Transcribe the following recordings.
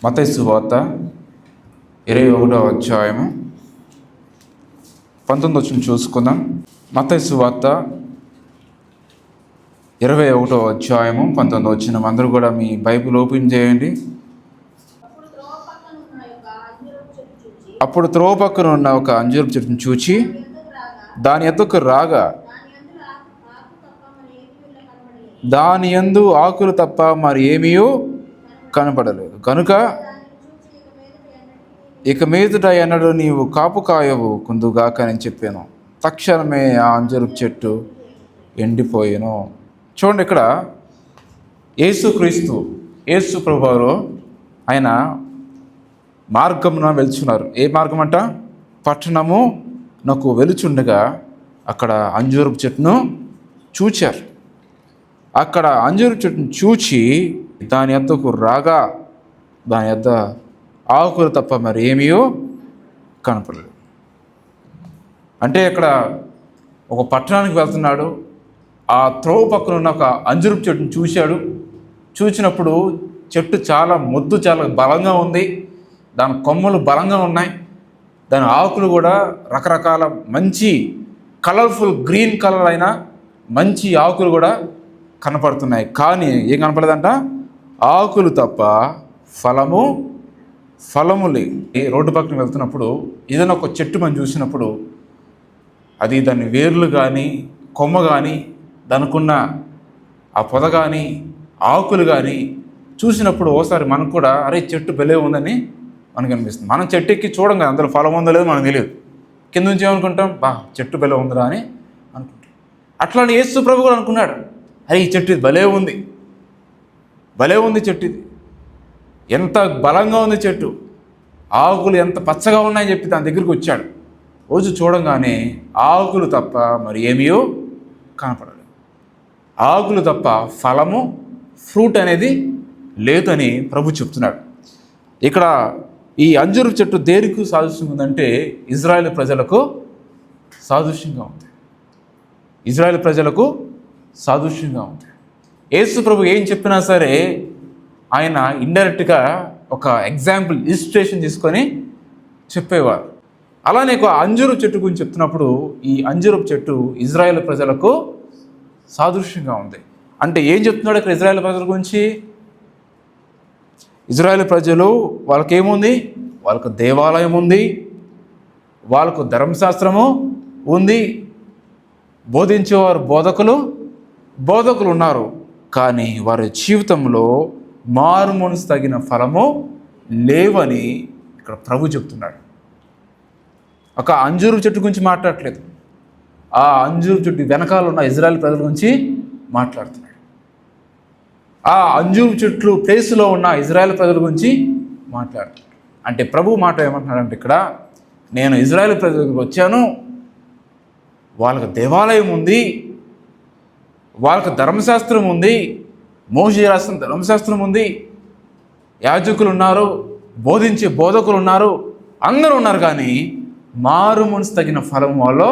మత్తయి సువార్త 21వ అధ్యాయము 19 వచ్చిన చూసుకుందాం. మత్తయి సువార్త 21వ అధ్యాయము 19 వచ్చిన అందరూ కూడా మీ బైబిల్ ఓపెన్ చేయండి. అప్పుడు త్రోవ పక్కన ఉన్న ఒక అంజూరపు చెట్టును చూచి దాని ఎద్దకు రాగా దాని యందు ఆకులు తప్ప మరి ఏమీ కనపడలేదు. కనుక ఇక మీదట ఎన్నడూ నీవు కాపు కాయవు కుందుగాక అని చెప్పాను. తక్షణమే ఆ అంజూరపు చెట్టు ఎండిపోయాను. చూడండి, ఇక్కడ యేసు ప్రభువారు ఆయన మార్గమున వెళ్తున్నారు. ఏ మార్గం అంట? పట్టణము నాకు వెలుచుండగా అక్కడ అంజూరపు చెట్టును చూచారు. అక్కడ అంజూరపు చెట్టును చూచి దాని యొద్దకు రాగా దాని యొద్ద ఆకులు తప్ప మరి ఏమీ కనపడలేదు. అంటే ఇక్కడ ఒక పట్టణానికి వెళ్తున్నాడు. ఆ త్రోవ పక్కన ఉన్న ఒక అంజూరపు చెట్టును చూశాడు. చూసినప్పుడు చెట్టు చాలా బలంగా ఉంది. దాని కొమ్మలు బలంగా ఉన్నాయి. దాని ఆకులు కూడా రకరకాల మంచి కలర్ఫుల్ గ్రీన్ కలర్ అయిన మంచి ఆకులు కూడా కనపడుతున్నాయి. కానీ ఏం కనపడదంట? ఆకులు తప్ప ఫలము లేదు. రోడ్డు పక్కన వెళ్తున్నప్పుడు ఏదైనా ఒక చెట్టు మనం చూసినప్పుడు అది దాని వేర్లు కానీ కొమ్మ కానీ దానికున్న ఆ పొద కానీ ఆకులు కానీ చూసినప్పుడు ఓసారి మనకు కూడా అరే చెట్టు భలే ఉందని మనకు అనిపిస్తుంది. మనం చెట్టు ఎక్కి చూడం కదా, అందులో ఫలం ఉందో లేదో మనకు తెలియదు. కింద నుంచి ఏమనుకుంటాం, చెట్టు భలే ఉందిరా అని అనుకుంటాం. అట్లానే యేసు ప్రభు కూడా అనుకున్నాడు, అరే ఈ చెట్టు ఇది భలే ఉంది చెట్టు, ఇది ఎంత బలంగా ఉంది చెట్టు, ఆకులు ఎంత పచ్చగా ఉన్నాయని చెప్పి దాని దగ్గరికి వచ్చాడు. రోజు చూడంగానే ఆకులు తప్ప మరి ఏమీ కనపడలేదు. ఆకులు తప్ప ఫ్రూట్ అనేది లేదని ప్రభు చెప్తున్నాడు. ఇక్కడ ఈ అంజూరపు చెట్టు దేనికి సాదృశ్యంగా ఉందంటే ఇజ్రాయేల్ ప్రజలకు సాదృశ్యంగా ఉంది. యేసు ప్రభు ఏం చెప్పినా సరే ఆయన ఇండైరెక్ట్గా ఒక ఎగ్జాంపుల్ ఇలిస్ట్రేషన్ తీసుకొని చెప్పేవారు. అలానే ఒక అంజూరపు చెట్టు గురించి చెప్తున్నప్పుడు ఈ అంజూరపు చెట్టు ఇజ్రాయేల్ ప్రజలకు సాదృశ్యంగా ఉంది. అంటే ఏం చెప్తున్నాడు ఇక్కడ ఇజ్రాయేల్ ప్రజల గురించి? ఇజ్రాయేల్ ప్రజలు వాళ్ళకేముంది? వాళ్ళకు దేవాలయం ఉంది, వాళ్ళకు ధర్మశాస్త్రము ఉంది, బోధించేవారు బోధకులు ఉన్నారు. కానీ వారి జీవితంలో మారుమనసు తగిన ఫలము లేవని ఇక్కడ ప్రభు చెప్తున్నాడు. ఒక అంజూరు చెట్టు గురించి మాట్లాడట్లేదు, ఆ అంజూరు చెట్టు వెనకాల ఉన్న ఇజ్రాయేల్ ప్రజల గురించి మాట్లాడుతున్నాడు. ఆ అంజూరు చెట్లు ప్లేస్లో ఉన్న ఇజ్రాయేల్ ప్రజల గురించి మాట్లాడుతున్నాడు. అంటే ప్రభు మాట ఏమంటున్నాడంటే ఇక్కడ, నేను ఇజ్రాయేల్ ప్రజల దగ్గరికి వచ్చాను, వాళ్ళకు దేవాలయం ఉంది, వాళ్ళకు ధర్మశాస్త్రం ఉంది, మోషే రాసిన ధర్మశాస్త్రం ఉంది, యాజకులు ఉన్నారు, బోధించే బోధకులు ఉన్నారు, అందరూ ఉన్నారు. కానీ మారు మనసు తగిన ఫలం వాళ్ళలో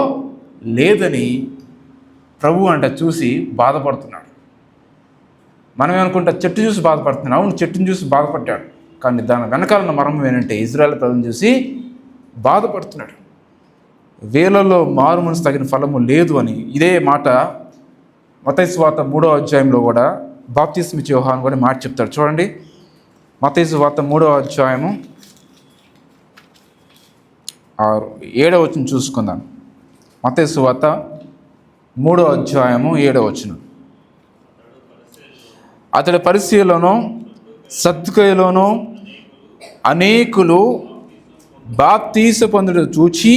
లేదని ప్రభు అంట చూసి బాధపడుతున్నాడు. మనం ఏమనుకుంటా, చెట్టు చూసి బాధపడుతున్నాడు. అవును, చెట్టుని చూసి బాధపడ్డాడు. కానీ దాని వెనకాలన్న మర్మం ఏంటంటే ఇజ్రాయేల్ ప్రజలను చూసి బాధపడుతున్నాడు. వేలలో మారు మనసు తగిన ఫలము లేదు అని. ఇదే మాట మత్తయి సువార్త 3వ అధ్యాయంలో కూడా బాప్తిస్మ ఇచ్చే యోహాను కూడా మాట చెప్తాడు. చూడండి, మత్తయి సువార్త 3వ అధ్యాయము 7వ వచనం చూసుకుందాం. మత్తయి సువార్త 3వ అధ్యాయము 7వ వచనం. అతడి పరిచర్యలోనూ సద్దుకయలోనూ అనేకులు బాప్తీసు పొందుట చూచి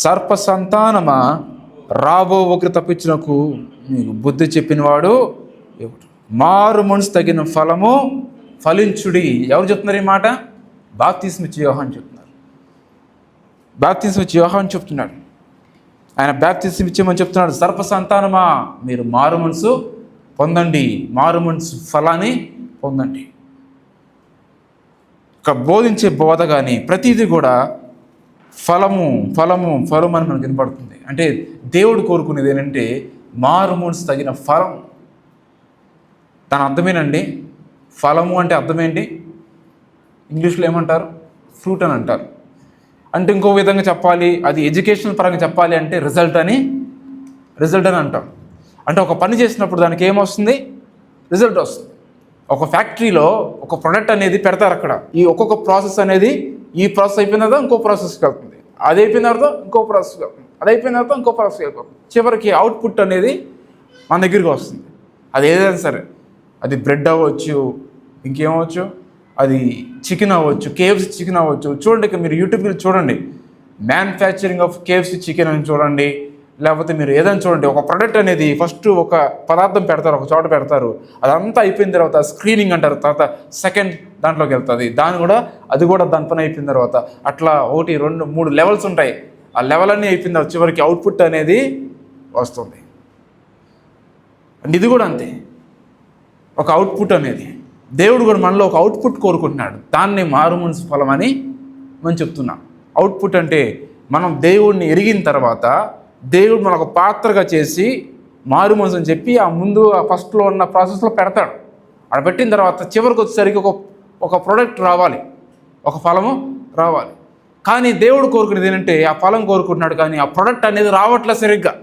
సర్ప సంతానమా, రాబో ఒకరు తప్పించుటకు మీకు బుద్ధి చెప్పినవాడు ఎవడు? మారు మనసు తగిన ఫలము ఫలించుడి. ఎవరు చెప్తున్నారు ఈ మాట? బాప్తిస్మ ఇచ్చే యోహాను చెప్తున్నాడు. ఆయన బాప్తిస్మ ఇచ్చేమని చెప్తున్నాడు. సర్ప సంతానమా, మీరు మారు మనసు పొందండి, మారు మనసు ఫలాన్ని పొందండి. ఇక్కడ బోధించే బోధ కానీ ప్రతిదీ కూడా ఫలము అని మనకు వినపడుతుంది. అంటే దేవుడు కోరుకునేది ఏంటంటే మారు మనసు తగిన ఫలం. దాని అర్థమేనండి, ఫలము అంటే అర్థమేంటి? ఇంగ్లీష్లో ఏమంటారు? ఫ్రూట్ అని అంటారు. అంటే ఇంకో విధంగా చెప్పాలి, అది ఎడ్యుకేషనల్ పరంగా చెప్పాలి అంటే రిజల్ట్ అని అంటాం. అంటే ఒక పని చేసినప్పుడు దానికి ఏమొస్తుంది? రిజల్ట్ వస్తుంది. ఒక ఫ్యాక్టరీలో ఒక ప్రొడక్ట్ అనేది పెడతారు. అక్కడ ఈ ఒక్కొక్క ప్రాసెస్ అనేది, ఈ ప్రాసెస్ అయిపోయిన తర్వాత ఇంకో ప్రాసెస్కి వెళ్తుంది, అది అయిపోయిన తర్వాత ఇంకో ప్రాసెస్కి వెళ్తుంది, అది అయిపోయిన తర్వాత ఇంకో ప్రాసెస్కి వెళ్ళిపోతుంది. చివరికి అవుట్పుట్ అనేది మన దగ్గరికి వస్తుంది. అది ఏదైనా సరే, అది బ్రెడ్ అవ్వచ్చు, ఇంకేమవచ్చు, అది చికెన్ అవ్వచ్చు, KFC చికెన్ అవ్వచ్చు. చూడండి, మీరు యూట్యూబ్లో చూడండి, మ్యానుఫ్యాక్చరింగ్ ఆఫ్ KFC చికెన్ అని చూడండి, లేకపోతే మీరు ఏదైనా చూడండి. ఒక ప్రోడక్ట్ అనేది ఫస్ట్ ఒక పదార్థం పెడతారు, ఒక చోట పెడతారు, అదంతా అయిపోయిన తర్వాత స్క్రీనింగ్ అంటారు, తర్వాత సెకండ్ దాంట్లోకి వెళ్తుంది, అది కూడా దాని పని అయిపోయిన తర్వాత అట్లా 1, 2, 3 లెవెల్స్ ఉంటాయి. ఆ లెవెల్ అన్నీ అయిపోయిన తర్వాత చివరికి అవుట్పుట్ అనేది వస్తుంది. అండ్ ఇది కూడా అంతే, ఒక అవుట్పుట్ అనేది. దేవుడు కూడా మనలో ఒక అవుట్పుట్ కోరుకుంటున్నాడు. దాన్ని మారుమనసు ఫలం అని మనం చెప్తున్నాం. అవుట్పుట్ అంటే మనం దేవుడిని ఎరిగిన తర్వాత దేవుడు మనకు పాత్రగా చేసి మారుమనసు అని చెప్పి ఆ ముందు ఆ ఫస్ట్లో ఉన్న ప్రాసెస్లో పెడతాడు. అక్కడ పెట్టిన తర్వాత చివరికి వచ్చేసరికి ఒక ప్రోడక్ట్ రావాలి, ఒక ఫలము రావాలి. కానీ దేవుడు కోరుకునేది ఏంటంటే ఆ ఫలం కోరుకుంటున్నాడు, కానీ ఆ ప్రోడక్ట్ అనేది రావట్లే సరిగ్గా.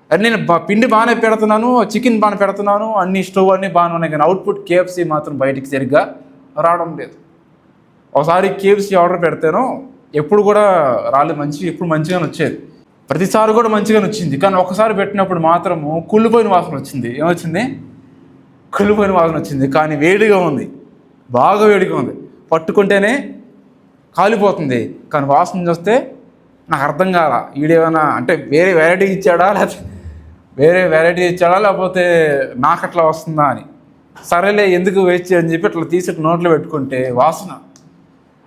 అది నేను పిండి బాగానే పెడుతున్నాను, చికెన్ బాగానే పెడుతున్నాను, అన్ని స్టవ్ అన్నీ బాగానే ఉన్నాయి, కానీ అవుట్పుట్ KFC మాత్రం బయటికి సరిగ్గా రావడం లేదు. ఒకసారి KFC ఆర్డర్ పెడితేనో ఎప్పుడు కూడా రాలేదు, ఎప్పుడు మంచిగానే వచ్చేది, ప్రతిసారి కూడా మంచిగానే వచ్చింది. కానీ ఒకసారి పెట్టినప్పుడు మాత్రము కుళ్ళిపోయిన వాసన వచ్చింది. ఏమొచ్చింది? కుళ్ళిపోయిన వాసన వచ్చింది. కానీ వేడిగా ఉంది, బాగా వేడిగా ఉంది, పట్టుకుంటేనే కాలిపోతుంది. కానీ వాసన చూస్తే నాకు అర్థం కాల, ఈడేమైనా అంటే వేరే వెరైటీ ఇచ్చాడా, లేకపోతే నాకు అట్లా వస్తుందా అని. సరేలే ఎందుకు వేస్ట్ అని చెప్పి అట్లా తీసి నోట్లో పెట్టుకుంటే వాసన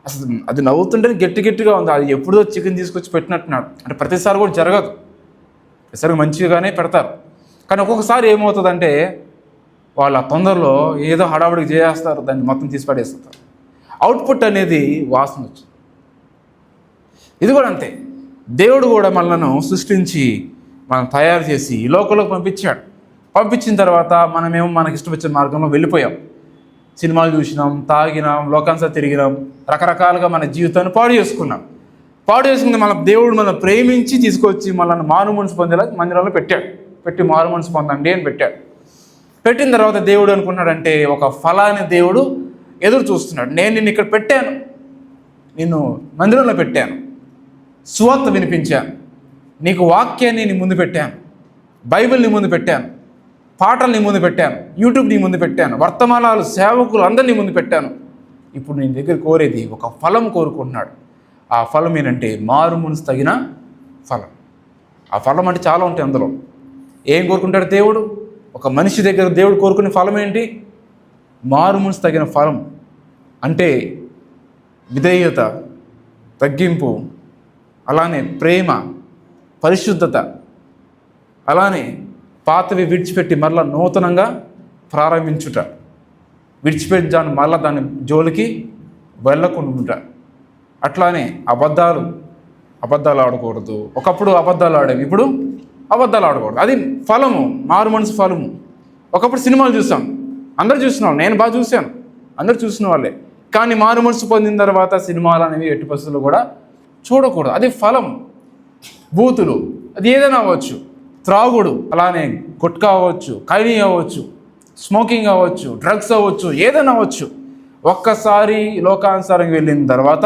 అసలు అది నవ్వుతుంటే గట్టిగా ఉంది. అది ఎప్పుడో చికెన్ తీసుకొచ్చి పెట్టినట్టున్నాడు. అంటే ప్రతిసారి కూడా జరగదు, ప్రతిసారి మంచిగానే పెడతారు. కానీ ఒక్కొక్కసారి ఏమవుతుందంటే వాళ్ళ తొందరలో ఏదో హడావుడికి చేస్తారు, దాన్ని మొత్తం తీసి పడేస్తారు. అవుట్పుట్ అనేది వాసన వచ్చింది. ఇది కూడా అంతే, దేవుడు కూడా మనలను సృష్టించి మనం తయారు చేసి ఈ లోకంలోకి పంపించాడు. పంపించిన తర్వాత మనమేమో మనకి ఇష్టం మార్గంలో వెళ్ళిపోయాం. సినిమాలు చూసినాం, తాగినాం, లోకాంతా తిరిగినాం, రకరకాలుగా మన జీవితాన్ని పాడు చేసుకుంది. మన దేవుడు మనం ప్రేమించి తీసుకొచ్చి మనల్ని మారుమనసు పొందేలా మందిరంలో పెట్టి మారుమనసు పొందండి అని పెట్టిన తర్వాత దేవుడు అనుకున్నాడంటే ఒక ఫలాన్ని దేవుడు ఎదురు చూస్తున్నాడు. నేను నిన్ను ఇక్కడ పెట్టాను, నిన్ను మందిరంలో పెట్టాను, సువార్త వినిపించాను, నీకు వాక్యాన్ని నీ ముందు పెట్టాను, బైబిల్ని ముందు పెట్టాను, పాటల్ని ముందు పెట్టాను, యూట్యూబ్ నీ ముందు పెట్టాను, వర్తమానాలు, సేవకులు అందరినీ ముందు పెట్టాను. ఇప్పుడు నేను దగ్గర కోరేది ఒక ఫలం కోరుకుంటున్నాడు. ఆ ఫలం ఏంటంటే మారుమనసు తగిన ఫలం. ఆ ఫలం అంటే చాలా ఉంటాయి. అందులో ఏం కోరుకుంటాడు దేవుడు? ఒక మనిషి దగ్గర దేవుడు కోరుకునే ఫలం ఏంటి? మారుమనసు తగిన ఫలం అంటే విధేయత, తగ్గింపు, అలానే ప్రేమ, పరిశుద్ధత, అలానే పాతవి విడిచిపెట్టి మరలా నూతనంగా ప్రారంభించుట, విడిచిపెట్టి మళ్ళీ దాని జోలికి వెళ్ళకుండా. అట్లానే అబద్ధాలు ఆడకూడదు. ఒకప్పుడు అబద్ధాలు ఆడేవి, ఇప్పుడు అబద్ధాలు ఆడకూడదు. అది ఫలము, మారుమనసు ఫలము. ఒకప్పుడు సినిమాలు చూసాం, అందరూ చూసిన నేను బాగా చూశాను, అందరూ చూసిన వాళ్ళే. కానీ మారుమనసు పొందిన తర్వాత సినిమాలు అనేవి ఎట్టి పరిస్థితుల్లో కూడా చూడకూడదు. అది ఫలం. బూతులు, అది ఏదైనా అవ్వచ్చు, త్రాగుడు, అలానే గుట్కా అవ్వచ్చు, ఖైనీ అవ్వచ్చు, స్మోకింగ్ అవ్వచ్చు, డ్రగ్స్ అవ్వచ్చు, ఏదైనా అవ్వచ్చు. ఒక్కసారి లోకానుసారంగా వెళ్ళిన తర్వాత,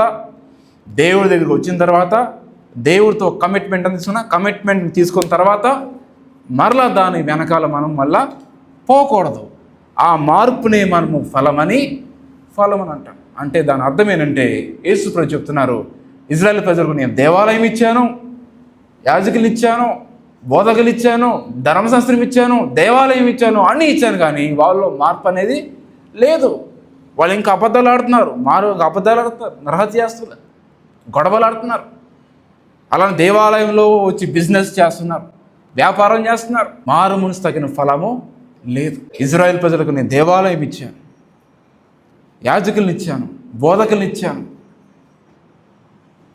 దేవుడి దగ్గరికి వచ్చిన తర్వాత, దేవుడితో కమిట్మెంట్ తీసుకున్న తర్వాత మరలా దాని వెనకాల మనం మళ్ళా పోకూడదు. ఆ మార్పునే మనము ఫలం అని అంటాం. అంటే దాని అర్థం ఏంటంటే యేసు ప్రభు చెప్తున్నారు, ఇజ్రాయేల్ ప్రజలకు నేను దేవాలయం ఇచ్చాను, యాజకులు ఇచ్చాను, బోధకులు ఇచ్చాను, ధర్మశాస్త్రం ఇచ్చాను, దేవాలయం ఇచ్చాను, అన్నీ ఇచ్చాను, కానీ వాళ్ళలో మార్పు అనేది లేదు. వాళ్ళు ఇంకా అబద్ధాలు ఆడుతున్నారు, నరహత్యాస్తులు, గొడవలు ఆడుతున్నారు. అలానే దేవాలయంలో వచ్చి బిజినెస్ చేస్తున్నారు, వ్యాపారం చేస్తున్నారు. మారుమనసు తగిన ఫలము లేదు. ఇజ్రాయేల్ ప్రజలకు నేను దేవాలయం ఇచ్చాను, యాజకులను ఇచ్చాను, బోధకులను ఇచ్చాను,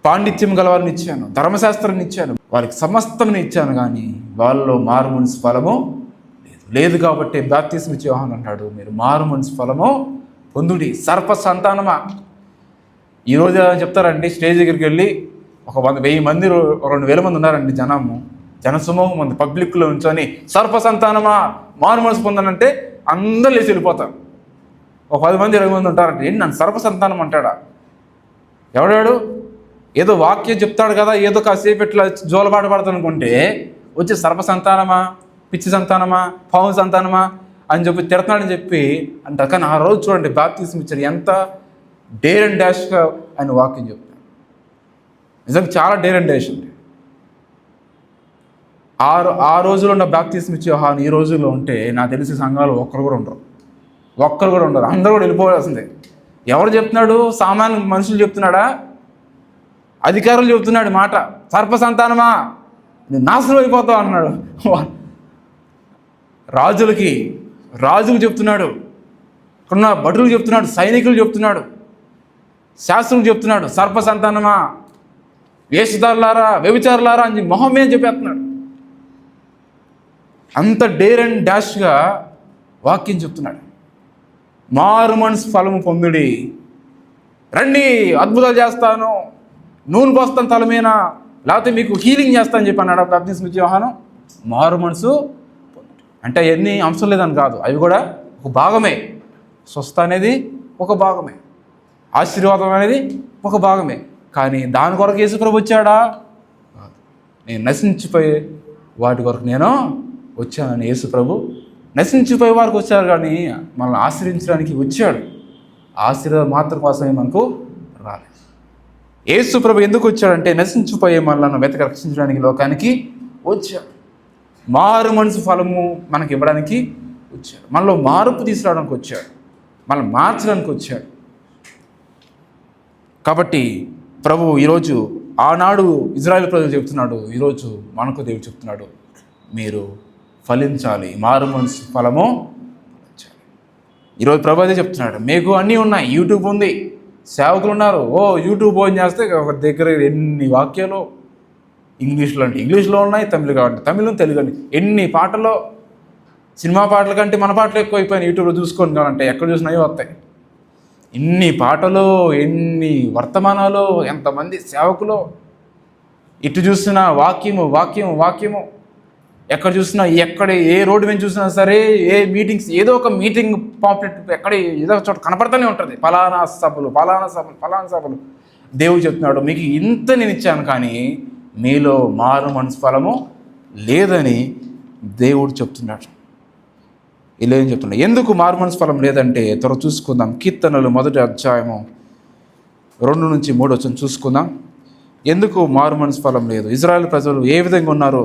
పాండిత్యం గలవారిని ఇచ్చాను, ధర్మశాస్త్రాన్ని ఇచ్చాను, వారికి సమస్తమని ఇచ్చాను, కానీ వాళ్ళలో మారుమనసు ఫలము లేదు. కాబట్టి బాప్తిస్మ ఇచ్చే యోహాను అంటాడు, మీరు మారుమనసు ఫలము పొందుడి. సర్ప సంతానమా, ఈరోజు చెప్తారండి, స్టేజ్ దగ్గరికి వెళ్ళి ఒక 1000 మంది 2000 మంది ఉన్నారండి, జనసమూహం మంది పబ్లిక్లో ఉంచొని సర్పసంతానమా మారు మనసు పొందనంటే అందరూ లేచి వెళ్ళిపోతారు. ఒక 10 మంది 20 మంది ఉంటారంటే ఏంటి నన్ను సర్పసంతానం అంటాడా? ఎవడాడు? ఏదో వాక్యం చెప్తాడు కదా, ఏదో కాసేపు ఇట్లా జోలబాట పడతాను అనుకుంటే వచ్చి సర్పసంతానమా, పిచ్చి సంతానమా, పాము సంతానమా అని చెప్పి తిడతాడని చెప్పి అంటారు. కానీ ఆ రోజు చూడండి బాప్తిస్మం ఇచ్చారు, ఎంత డేర్ అండ్ డాష్గా ఆయన వాక్యం చెప్తాడు. నిజంగా చాలా డేర్ అండ్ డాష్ అండి. ఆ రోజులో ఉన్న బాప్తిస్మం ఇచ్చే యోహాను ఈ రోజుల్లో ఉంటే నాకు తెలిసి సంఘాలు ఒక్కరు కూడా ఉండరు, అందరూ కూడా వెళ్ళిపోవాల్సిందే. ఎవరు చెప్తున్నాడు? సామాన్య మనుషులు చెప్తున్నాడా? అధికారులు చెప్తున్నాడు మాట. సర్పసంతానమా నేను నాశనం అయిపోతావు అన్నాడు. రాజులకు చెప్తున్నాడు, ఇక్కడున్న భటులు చెప్తున్నాడు, సైనికులు చెప్తున్నాడు, శాస్త్రులు చెప్తున్నాడు, సర్పసంతానమా, వేషధారులారా, వ్యభిచారులారా అని మొహం మీద చెప్పేస్తున్నాడు. అంత డేర్ అండ్ డాష్గా వాక్యం చెప్తున్నాడు. మారు మనసు ఫలము పొందుడి, రండి అద్భుతాలు చేస్తాను, నూనె పోస్తాను తల మీద, లేకపోతే మీకు హీలింగ్ చేస్తానని చెప్పి అన్నాడు బాప్తిస్మం ఇచ్చే యోహాను. మారు మనసు అంటే ఎన్ని అంశం లేదని కాదు, అవి కూడా ఒక భాగమే. స్వస్థ అనేది ఒక భాగమే, ఆశీర్వాదం అనేది ఒక భాగమే. కానీ దాని కొరకు యేసుప్రభు వచ్చాడా? నేను నశించిపోయే వాటి కొరకు నేను వచ్చానని యేసుప్రభు నశించిపోయే వారికి వచ్చారు, కానీ మనల్ని ఆశ్రయించడానికి వచ్చాడు. ఆశీర్వాదం మాత్రం కోసమే మనకు రాలేదు. యేసుప్రభు ఎందుకు వచ్చాడంటే నశించిపోయే మనల్ని వెతక రక్షించడానికి లోకానికి వచ్చాడు. మారు మనసు ఫలము మనకి ఇవ్వడానికి వచ్చాడు. మనలో మార్పు తీసుకురావడానికి వచ్చాడు, మనల్ని మార్చడానికి వచ్చాడు. కాబట్టి ప్రభువు ఈరోజు ఆనాడు ఇజ్రాయేల్ ప్రజలు చెప్తున్నాడు, ఈరోజు మనకు దేవుడు చెప్తున్నాడు, మీరు ఫలించాలి, మారు మనసు ఫలము ఫలించాలి. ఈరోజు ప్రభు అదే చెప్తున్నాడు, మీకు అన్నీ ఉన్నాయి, యూట్యూబ్ ఉంది, సేవకులు ఉన్నారు. యూట్యూబ్ ఓపెన్ చేస్తే ఒక దగ్గర ఎన్ని వాక్యాలు ఇంగ్లీష్లో అంటే ఇంగ్లీష్లో ఉన్నాయి, తమిళ కాబట్టి తమిళం, తెలుగు అని ఎన్ని పాటలు, సినిమా పాటల కంటే మన పాటలు ఎక్కువ అయిపోయినాయి. యూట్యూబ్లో చూసుకొని కావాలంటే ఎక్కడ చూసినాయో వస్తాయి. ఎన్ని పాటలు, ఎన్ని వర్తమానాలు, ఎంతమంది సేవకులు, ఇటు చూసినా వాక్యము, ఎక్కడ చూసినా, ఏ రోడ్డు మీద చూసినా సరే, ఏ మీటింగ్స్, ఏదో ఒక మీటింగ్ పాంప్లెట్ ఎక్కడ ఏదో ఒక చోట కనపడుతూనే ఉంటుంది. ఫలానా సభలు. దేవుడు చెప్తున్నాడు, మీకు ఇంత నేను ఇచ్చాను, కానీ మీలో మారు మనసు ఫలము లేదని దేవుడు చెప్తున్నాడు. ఇలా ఏం చెప్తున్నాడు? ఎందుకు మారు మనసు ఫలం లేదంటే త్వర చూసుకుందాం. కీర్తనలు 1వ అధ్యాయము 2-3 చూసుకుందాం. ఎందుకు మారు మనసు ఫలం లేదు? ఇజ్రాయేల్ ప్రజలు ఏ విధంగా ఉన్నారో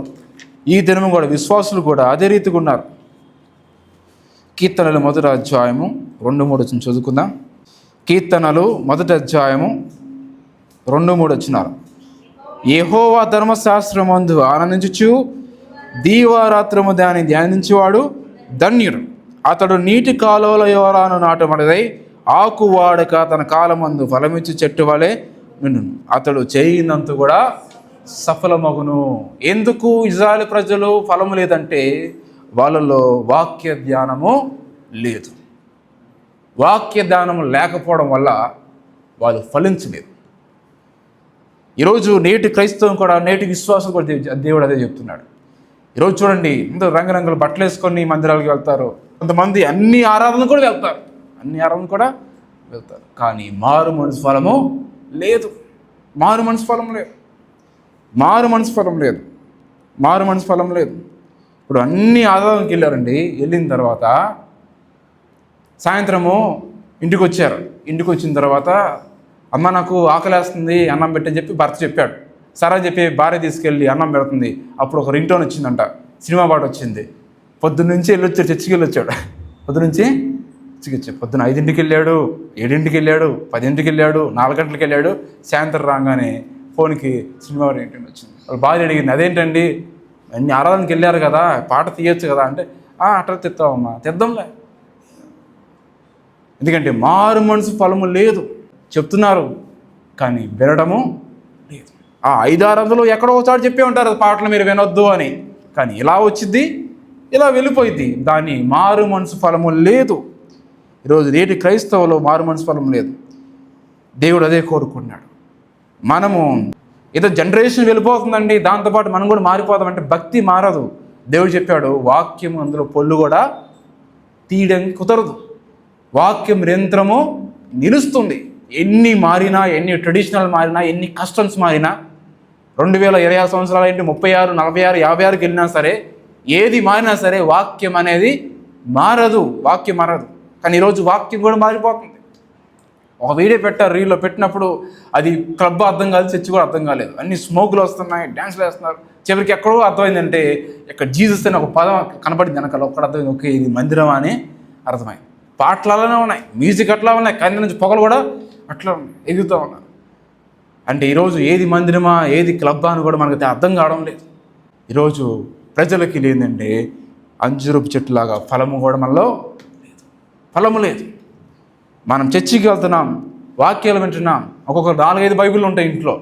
ఈ దినము కూడా విశ్వాసులు కూడా అదే రీతిగా ఉన్నారు. కీర్తనలు 1వ అధ్యాయము 2-3 చదువుకుందాం. కీర్తనలు 1వ అధ్యాయము 2-3. యెహోవా ధర్మశాస్త్రమందు ఆనందించుచు దీవారాత్రము దాన్ని ధ్యానించేవాడు ధన్యుడు. అతడు నీటి కాలువల యోరాను నాటబడదై ఆకు వాడక తన కాలమందు ఫలమిచ్చి చెట్టు వలె నిన్ను. అతడు చేయినంత కూడా సఫలమగును. ఎందుకు ఇజ్రాయేలు ప్రజలు ఫలము లేదంటే వాళ్ళలో వాక్య ధ్యానము లేదు. వాక్య ధ్యానము లేకపోవడం వల్ల వాళ్ళు ఫలించలేదు. ఈరోజు నేటి క్రైస్తవం కూడా, నేటి విశ్వాసం కూడా దేవుడు అదే చెప్తున్నాడు. ఈరోజు చూడండి, అందరూ రంగురంగుల బట్టలు వేసుకొని మందిరాలకు వెళ్తారు, కొంతమంది అన్ని ఆరాధనలు కూడా వెళ్తారు, కానీ మారు మనసు ఫలము లేదు. మారు మనసు ఫలం లేదు. ఇప్పుడు అన్ని ఆరాధనకి వెళ్ళారండి. వెళ్ళిన తర్వాత సాయంత్రము ఇంటికి వచ్చారు. ఇంటికి వచ్చిన తర్వాత అమ్మ నాకు ఆకలేస్తుంది, అన్నం పెట్టని చెప్పి భర్త చెప్పాడు. సరే అని చెప్పి భార్య తీసుకెళ్ళి అన్నం పెడుతుంది. అప్పుడు ఒక రింగ్ టోన్ వచ్చిందంట, సినిమా పాట వచ్చింది. పొద్దున్నుంచి వెళ్ళొచ్చాడు, చర్చికి వెళ్ళొచ్చాడు. పొద్దున్న 5ంటికి వెళ్ళాడు, 7ంటికి వెళ్ళాడు, 10ంటికి వెళ్ళాడు, 4 గంటలకు వెళ్ళాడు. సాయంత్రం రాగానే ఫోన్కి సినిమా రింగ్ టోన్ వచ్చింది. వాళ్ళ భార్య అడిగింది, అదేంటండి అన్ని ఆరాధనకి వెళ్ళారు కదా, పాట తీయొచ్చు కదా అంటే, అట్లా తెస్తావమ్మా, తెద్దాంలే. ఎందుకంటే మారు మనసు ఫలము లేదు. చెప్తున్నారు కానీ వినడము లేదు. 5 ఆరాధనలు ఎక్కడో ఒకసారి చెప్పే ఉంటారు పాటలు మీరు వినొద్దు అని, కానీ ఇలా వచ్చింది, ఇలా వెళ్ళిపోయింది. దాని మారు మనసు ఫలము లేదు. ఈరోజు నేటి క్రైస్తవులో మారు మనసు ఫలం లేదు. దేవుడు అదే కోరుకున్నాడు. మనము ఏదో జనరేషన్ వెళ్ళిపోతుందండి, దాంతోపాటు మనం కూడా మారిపోతాం అంటే భక్తి మారదు. దేవుడు చెప్పాడు వాక్యం అందులో పొల్లు కూడా తీయడం కుదరదు. వాక్యం నిరంతరము నిలుస్తుంది. ఎన్ని మారినా, ఎన్ని ట్రెడిషనల్ మారినా, ఎన్ని కస్టమ్స్ మారినా, 2026 సంవత్సరాలు ఏంటి, 36, 46, 56కి వెళ్ళినా సరే, ఏది మారినా సరే వాక్యం అనేది మారదు. వాక్యం మారదు. కానీ ఈరోజు వాక్యం కూడా మారిపోతుంది. ఒక వీడియో పెట్టారు, రీల్లో పెట్టినప్పుడు అది క్లబ్ అర్థం కాదు, చర్చి కూడా అర్థం కాలేదు. అన్ని స్మోకులు వస్తున్నాయి, డ్యాన్స్లు వేస్తున్నారు. చివరికి ఎక్కడో అర్థమైందంటే ఇక్కడ జీసస్ అని ఒక పదం కనపడింది వెనకాల. ఒక్కడ అర్థమైంది, ఓకే ఇది మందిరమా అని అర్థమైంది. పాటలు అలానే ఉన్నాయి, మ్యూజిక్ అట్లా ఉన్నాయి, కన్ను నుంచి పొగలు కూడా అట్లా ఉన్నాయి, ఎగుతూ ఉన్నారు. అంటే ఈరోజు ఏది మందిరమా, ఏది క్లబ్బా అని కూడా మనకు అర్థం కావడం లేదు. ఈరోజు ప్రజలకి లేదంటే అంజురపు చెట్టులాగా ఫలము కూడా మనలో లేదు. ఫలము లేదు. మనం చర్చికి వెళ్తున్నాం, వాక్యాలు వింటున్నాం, ఒక్కొక్క 4-5 బైబిళ్ళు ఉంటాయి ఇంట్లో,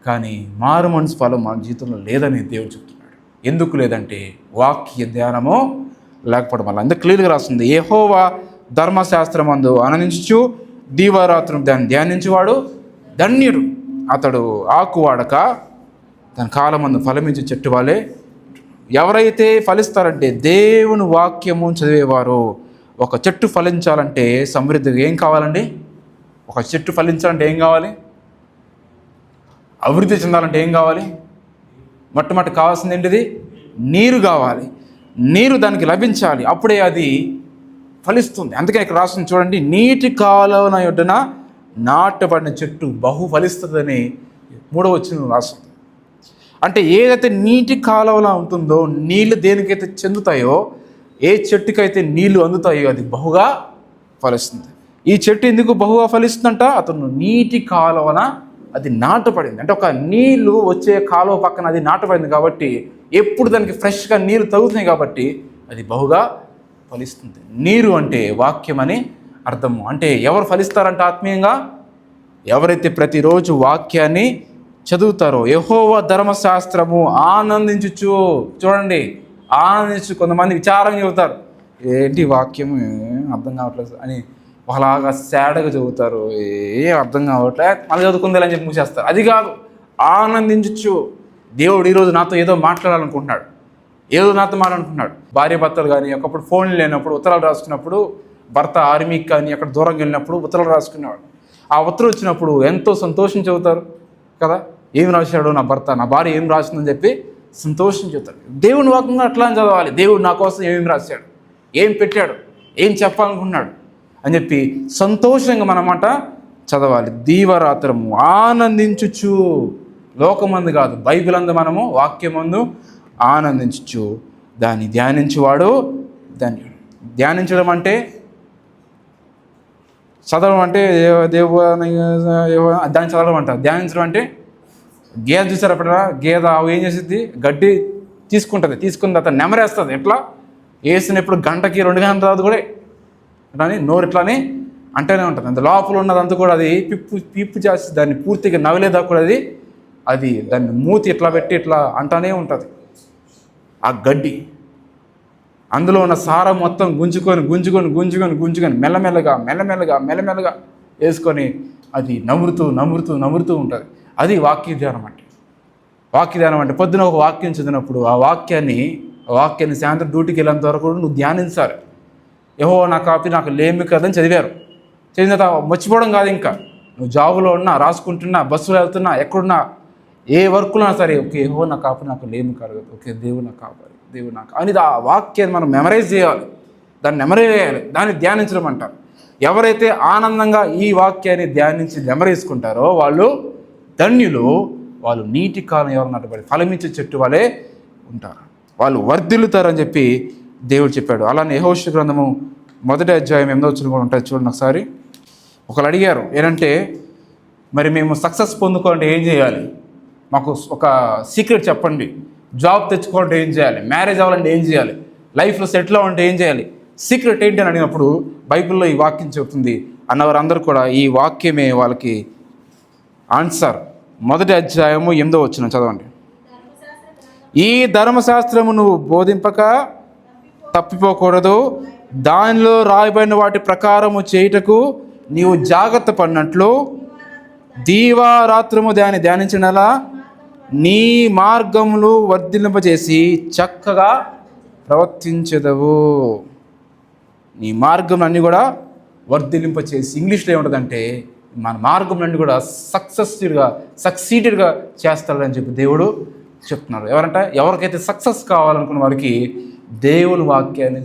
కానీ మారు మనసు ఫలం మన జీవితంలో లేదని దేవుడు చెప్తున్నాడు. ఎందుకు లేదంటే వాక్య ధ్యానము లేకపోవడం వల్ల. అందుకు క్లియర్గా రాస్తుంది, యెహోవా ధర్మశాస్త్రమందు ఆనందించు దీవారాత్రం దాన్ని ధ్యానించేవాడు ధన్యుడు. అతడు ఆకు వాడక తన కాలమందు ఫలమించే చెట్టు వాళ్ళే. ఎవరైతే ఫలిస్తారంటే దేవుని వాక్యము చదివేవారు. ఒక చెట్టు ఫలించాలంటే సమృద్ధిగా ఏం కావాలండి? ఒక చెట్టు ఫలించాలంటే ఏం కావాలి? అభివృద్ధి చెందాలంటే ఏం కావాలి? మొట్టమొదటి కావాల్సింది ఏంటిది? నీరు కావాలి. నీరు దానికి లభించాలి, అప్పుడే అది ఫలిస్తుంది. అందుకే ఇక్కడ రాస్తుంది చూడండి, నీటి కాలువన యొడ్డున నాటబడిన చెట్టు బహు ఫలిస్తుందని 3వ వచనం రాస్తుంది. అంటే ఏదైతే నీటి కాలువలా ఉంటుందో, నీళ్ళు దేనికైతే చెందుతాయో, ఏ చెట్టుకైతే నీళ్లు అందుతాయో అది బహుగా ఫలిస్తుంది. ఈ చెట్టు ఎందుకు బహుగా ఫలిస్తుందంట? అతను నీటి కాలువన అది నాటపడింది. అంటే ఒక నీళ్లు వచ్చే కాలువ పక్కన అది నాటపడింది కాబట్టి ఎప్పుడు దానికి ఫ్రెష్గా నీరు తగులుతున్నాయి కాబట్టి అది బహుగా ఫలిస్తుంది. నీరు అంటే వాక్యం అని అర్థము. అంటే ఎవరు ఫలిస్తారంట ఆత్మీయంగా? ఎవరైతే ప్రతిరోజు వాక్యాన్ని చదువుతారో. యెహోవా ధర్మశాస్త్రము ఆనందించుచు. చూడండి, ఆనందించు. కొంతమంది విచారంగా చెబుతారు, ఏంటి వాక్యం అర్థం కావట్లేదు అని ఒకలాగా సాడ్గా చదువుతారు, ఏం అర్థం కావట్లే, మళ్ళీ చదువుకుందా అని చెప్పి మూసేస్తారు. అది కాదు, ఆనందించు. దేవుడు ఈరోజు నాతో ఏదో మాట్లాడాలనుకుంటున్నాడు, ఏదో నాతో మాట్లాడుకుంటున్నాడు. భార్య భర్తలు కానీ ఒకప్పుడు ఫోన్లు లేనప్పుడు ఉత్తరాలు రాసుకున్నప్పుడు, భర్త ఆర్మీకి కానీ అక్కడ దూరంగా వెళ్ళినప్పుడు ఉత్తరాలు రాసుకునేవాడు. ఆ ఉత్తరం వచ్చినప్పుడు ఎంతో సంతోషం చెబుతారు కదా, ఏం రాశాడు నా భర్త, నా భార్య ఏం రాసిందని చెప్పి సంతోషం చెబుతాడు. దేవుని వాక్యంగా అట్లా చదవాలి. దేవుడు నా కోసం ఏమేమి రాశాడు, ఏం పెట్టాడు, ఏం చెప్పాలనుకున్నాడు అని చెప్పి సంతోషంగా మనమాట చదవాలి. దీవరాత్రము ఆనందించుచు. లోకమందు కాదు, బైబిల్ అందు మనము వాక్యమందు ఆనందించు. దాన్ని ధ్యానించువాడు దాన్ని. ధ్యానించడం అంటే చదవడం అంటే దాన్ని చదవడం అంటారు. ధ్యానించడం అంటే గేదె చూసారు ఎప్పుడైనా? గేదె ఆవు ఏం చేసిద్ది? గడ్డి తీసుకుంటుంది, తీసుకున్న తర్వాత నెమరేస్తుంది. ఎట్లా వేసినప్పుడు గంటకి 2 గంటల తర్వాత కూడా కానీ నోరు ఇట్లానే అంటేనే ఉంటుంది. అంత లోపల ఉన్నదంతా కూడా అది పిప్పు చేసి దాన్ని పూర్తిగా నవ్వలేదా కూడా అది దాన్ని మూతి ఇట్లా పెట్టి ఇట్లా అంటానే ఉంటుంది. ఆ గడ్డి అందులో ఉన్న సారం మొత్తం గుంజుకొని మెల్లమెల్లగా వేసుకొని అది నమురుతూ ఉంటుంది. అది వాక్య ధ్యానం అంటే. వాక్య ధ్యానం అంటే పొద్దున ఒక వాక్యం చదివినప్పుడు ఆ వాక్యాన్ని సాయంత్రం డ్యూటీకి వెళ్ళేంత వరకు నువ్వు ధ్యానించాలి. యెహోవా నా కాపీ నాకు లేమి కదని చదివారు. చదివిన తర్వాత మర్చిపోవడం కాదు. ఇంకా నువ్వు జాబులో ఉన్నా, రాసుకుంటున్నా, బస్సులో వెళ్తున్నా, ఎక్కడున్నా, ఏ వర్క్లో ఉన్నా సరే, ఓకే యెహోవా నా కాపీ నాకు లేమి కలగదు, ఓకే దేవుడు నాకు కాపాడు, దేవుడు నాకు అని ఆ వాక్యాన్ని మనం మెమరైజ్ చేయాలి, దాన్ని మెమరైజ్ చేయాలి, దాన్ని ధ్యానించడం అంటారు. ఎవరైతే ఆనందంగా ఈ వాక్యాన్ని ధ్యానించి మెమరేసుకుంటారో వాళ్ళు ధన్యులు. వాళ్ళు నీటి కాలం ఎవరు నాటబడి ఫలమిచ్చే చెట్టు వాళ్ళే ఉంటారు, వాళ్ళు వర్ధిల్లుతారని చెప్పి దేవుడు చెప్పాడు. అలానే యెహోషువ గ్రంథము 1వ అధ్యాయం 8వ వచనం కూడా ఉంటుంది చూడండి ఒకసారి. ఒకరు అడిగారు ఏంటంటే, మరి మేము సక్సెస్ పొందుకోవాలంటే ఏం చేయాలి, మాకు ఒక సీక్రెట్ చెప్పండి, జాబ్ తెచ్చుకోవాలంటే ఏం చేయాలి, మ్యారేజ్ అవ్వాలంటే ఏం చేయాలి, లైఫ్లో సెటిల్ అవ్వాలంటే ఏం చేయాలి, సీక్రెట్ ఏంటి అని అడిగినప్పుడు బైబిల్లో ఈ వాక్యం చెబుతుంది అన్నవారందరూ కూడా ఈ వాక్యమే వాళ్ళకి ఆన్సర్. 1వ అధ్యాయము 8వ వచనం చదవండి. ఈ ధర్మశాస్త్రము నువ్వు బోధింపక తప్పిపోకూడదు, దానిలో రాయబడిన వాటి ప్రకారము చేయుటకు నీవు జాగ్రత్త పడినట్లు దీవారాత్రము ధ్యానించినలా నీ మార్గములు వర్ధిల్లింపజేసి చక్కగా ప్రవర్తించెదవు. నీ మార్గం అన్నీ కూడా వర్ధిల్లింపచేసి, ఇంగ్లీష్లో ఏముంటుందంటే మన మార్గం అన్నీ కూడా సక్సీడెడ్గా చేస్తాడని చెప్పి దేవుడు చెప్తున్నారు. ఎవరికైతే సక్సెస్ కావాలనుకున్న వారికి దేవుని వాక్యాన్ని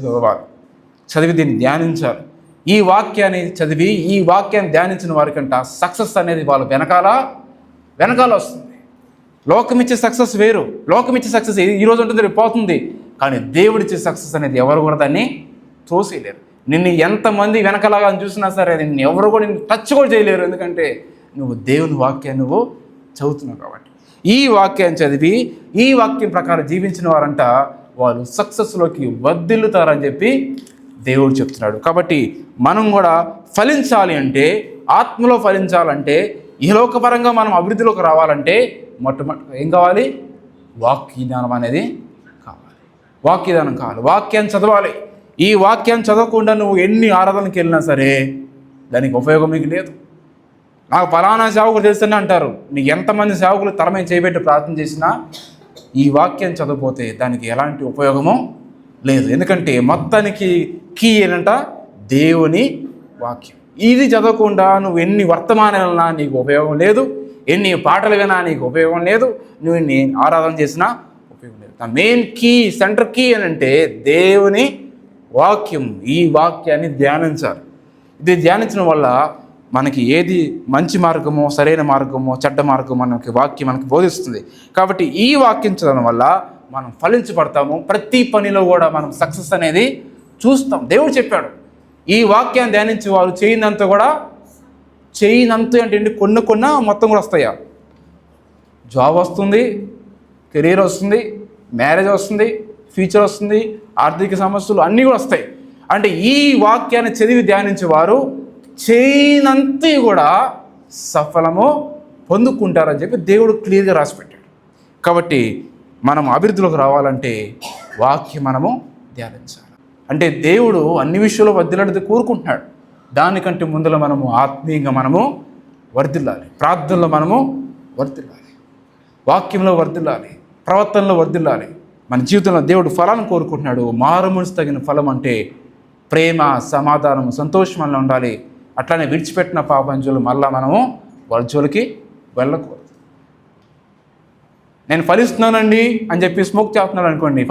చదివి దీన్ని ధ్యానించాలి. ఈ వాక్యాన్ని చదివి ఈ వాక్యాన్ని ధ్యానించిన వారికంట సక్సెస్ అనేది వాళ్ళ వెనకాల వస్తుంది. లోకమిచ్చే సక్సెస్ వేరు. లోకమిచ్చే సక్సెస్ ఈరోజు ఉంటుంది, రేపు పోతుంది. కానీ దేవుడిచ్చే సక్సెస్ అనేది ఎవరు కూడా దాన్ని తోసేయలేరు. నిన్ను ఎంతమంది వెనకలాగా చూసినా సరే నిన్ను ఎవరు కూడా నిన్ను టచ్ కూడా చేయలేరు. ఎందుకంటే నువ్వు దేవుని వాక్యాన్ని నువ్వు చదువుతున్నావు కాబట్టి. ఈ వాక్యాన్ని చదివి ఈ వాక్యం ప్రకారం జీవించిన వారంట వాళ్ళు సక్సెస్లోకి వర్ధిల్లుతారని చెప్పి దేవుడు చెప్తున్నాడు. కాబట్టి మనం కూడా ఫలించాలి అంటే, ఆత్మలో ఫలించాలంటే, ఈ లోకపరంగా మనం అభివృద్ధిలోకి రావాలంటే మొట్టమొదటి ఏం కావాలి? వాక్యజ్ఞానం అనేది కావాలి. వాక్యజ్ఞానం కావాలి. వాక్యాన్ని చదవాలి. ఈ వాక్యాన్ని చదవకుండా నువ్వు ఎన్ని ఆరాధనకి వెళ్ళినా సరే దానికి ఉపయోగం మీకు లేదు. నాకు ఫలానా సేవకులు తెలుస్తూనే అంటారు. నీకు ఎంతమంది సేవకులు తలమై చేయబెట్టి ప్రార్థన చేసినా ఈ వాక్యాన్ని చదవకపోతే దానికి ఎలాంటి ఉపయోగమో లేదు. ఎందుకంటే మొత్తానికి కీ ఏంటంట దేవుని వాక్యం. ఇది చదవకుండా నువ్వు ఎన్ని వర్తమానాలు విన్నా నీకు ఉపయోగం లేదు, ఎన్ని పాటలు వినా నీకు ఉపయోగం లేదు, నువ్వు ఎన్ని ఆరాధన చేసినా ఉపయోగం లేదు. The main key, centre key అని అంటే దేవుని వాక్యం. ఈ వాక్యాన్ని ధ్యానించాలి. ఇది ధ్యానించడం వల్ల మనకి ఏది మంచి మార్గమో, సరైన మార్గమో, చెడ్డ మార్గమో మనకి వాక్యం మనకి బోధిస్తుంది. కాబట్టి ఈ వాక్యం చదవడం వల్ల మనం ఫలించబడతాము. ప్రతి పనిలో కూడా మనం సక్సెస్ అనేది చూస్తాం. దేవుడు చెప్పాడు, ఈ వాక్యాన్ని ధ్యానించి వారు చేయనంత అంటే కొన్ని మొత్తం కూడా వస్తాయా? జాబ్ వస్తుంది, కెరీర్ వస్తుంది, మ్యారేజ్ వస్తుంది, ఫ్యూచర్ వస్తుంది, ఆర్థిక సమస్యలు అన్నీ కూడా వస్తాయి. అంటే ఈ వాక్యాన్ని చదివి ధ్యానించే వారు చేయనంత కూడా సఫలము పొందుకుంటారని చెప్పి దేవుడు క్లియర్గా రాసిపెట్టాడు. కాబట్టి మనం అభివృద్ధిలోకి రావాలంటే వాక్యం మనము ధ్యానించాలి. అంటే దేవుడు అన్ని విషయాల్లో వర్ధిల్లాడితే కోరుకుంటున్నాడు. దానికంటే ముందులో మనము ఆత్మీయంగా మనము వర్ధిల్లాలి. ప్రార్థనలో మనము వర్ధిల్లాలి, వాక్యంలో వర్ధిల్లాలి, ప్రవర్తనలో వర్ధిల్లాలి. మన జీవితంలో దేవుడు ఫలాన్ని కోరుకుంటున్నాడు. మారుమనసు తగిన ఫలం అంటే ప్రేమ, సమాధానం, సంతోషం వల్ల ఉండాలి. అట్లానే విడిచిపెట్టిన పాపంజులు మళ్ళా మనము వాళ్ళ జోలికి వెళ్ళకూడదు. నేను ఫలిస్తున్నానండి అని చెప్పి స్మోక్ చేస్తున్నాడు అనుకోండి,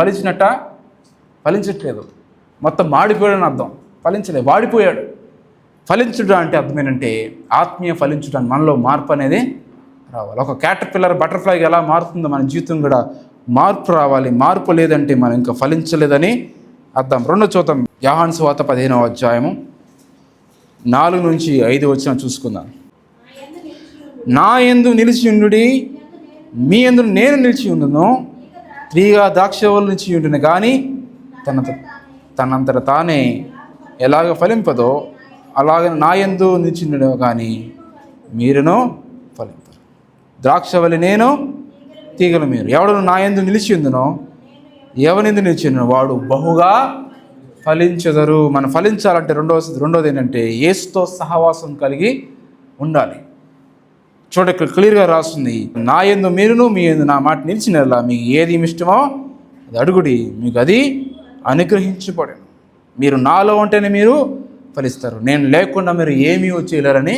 ఫలించట్లేదు, మొత్తం మాడిపోయాడని అర్థం. ఫలించలేదు, వాడిపోయాడు. ఫలించుట అంటే అర్థం ఏంటంటే ఆత్మీయ ఫలించుట, మనలో మార్పు అనేది రావాలి. ఒక క్యాటర్పిల్లర్ బటర్ఫ్లైగా ఎలా మారుతుందో మన జీవితం కూడా మార్పు రావాలి. మార్పు లేదంటే మనం ఇంకా ఫలించలేదని అర్థం. రెండో చూద్దాం, యోహాను సువార్త 15వ అధ్యాయము 4-5 వచనం చూసుకుందాం. నా యందు నిలిచి ఉండుడి, మీ యందు నేను నిలిచి ఉండును. తీగ ద్రాక్షవల్లి నుంచి ఉండును కానీ తనంతట తానే ఎలాగ ఫలింపదో అలాగే నా యందు నిలిచి ఉండును కానీ మీరును ఫలింపరు. ద్రాక్షవల్లి నేను, తీగలు మీరు. ఎవడు నా యందు నిలిచి ఉందునో, ఎవనిందు నిలిచి ఉండునో వాడు బహుగా ఫలించెదరు. మనం ఫలించాలంటే రెండోది ఏంటంటే యేసుతో సహవాసం కలిగి ఉండాలి. చూడ ఇక్కడ క్లియర్గా రాస్తుంది, నా యందు మీరును, మీ యందు నా మాట నిలిచినలా మీకు ఏది ఇష్టమో అది అడుగుడి, మీకు అది అనుగ్రహించబడను. మీరు నాలో ఉంటేనే మీరు ఫలిస్తారు, నేను లేకుండా మీరు ఏమీ చేయలేరని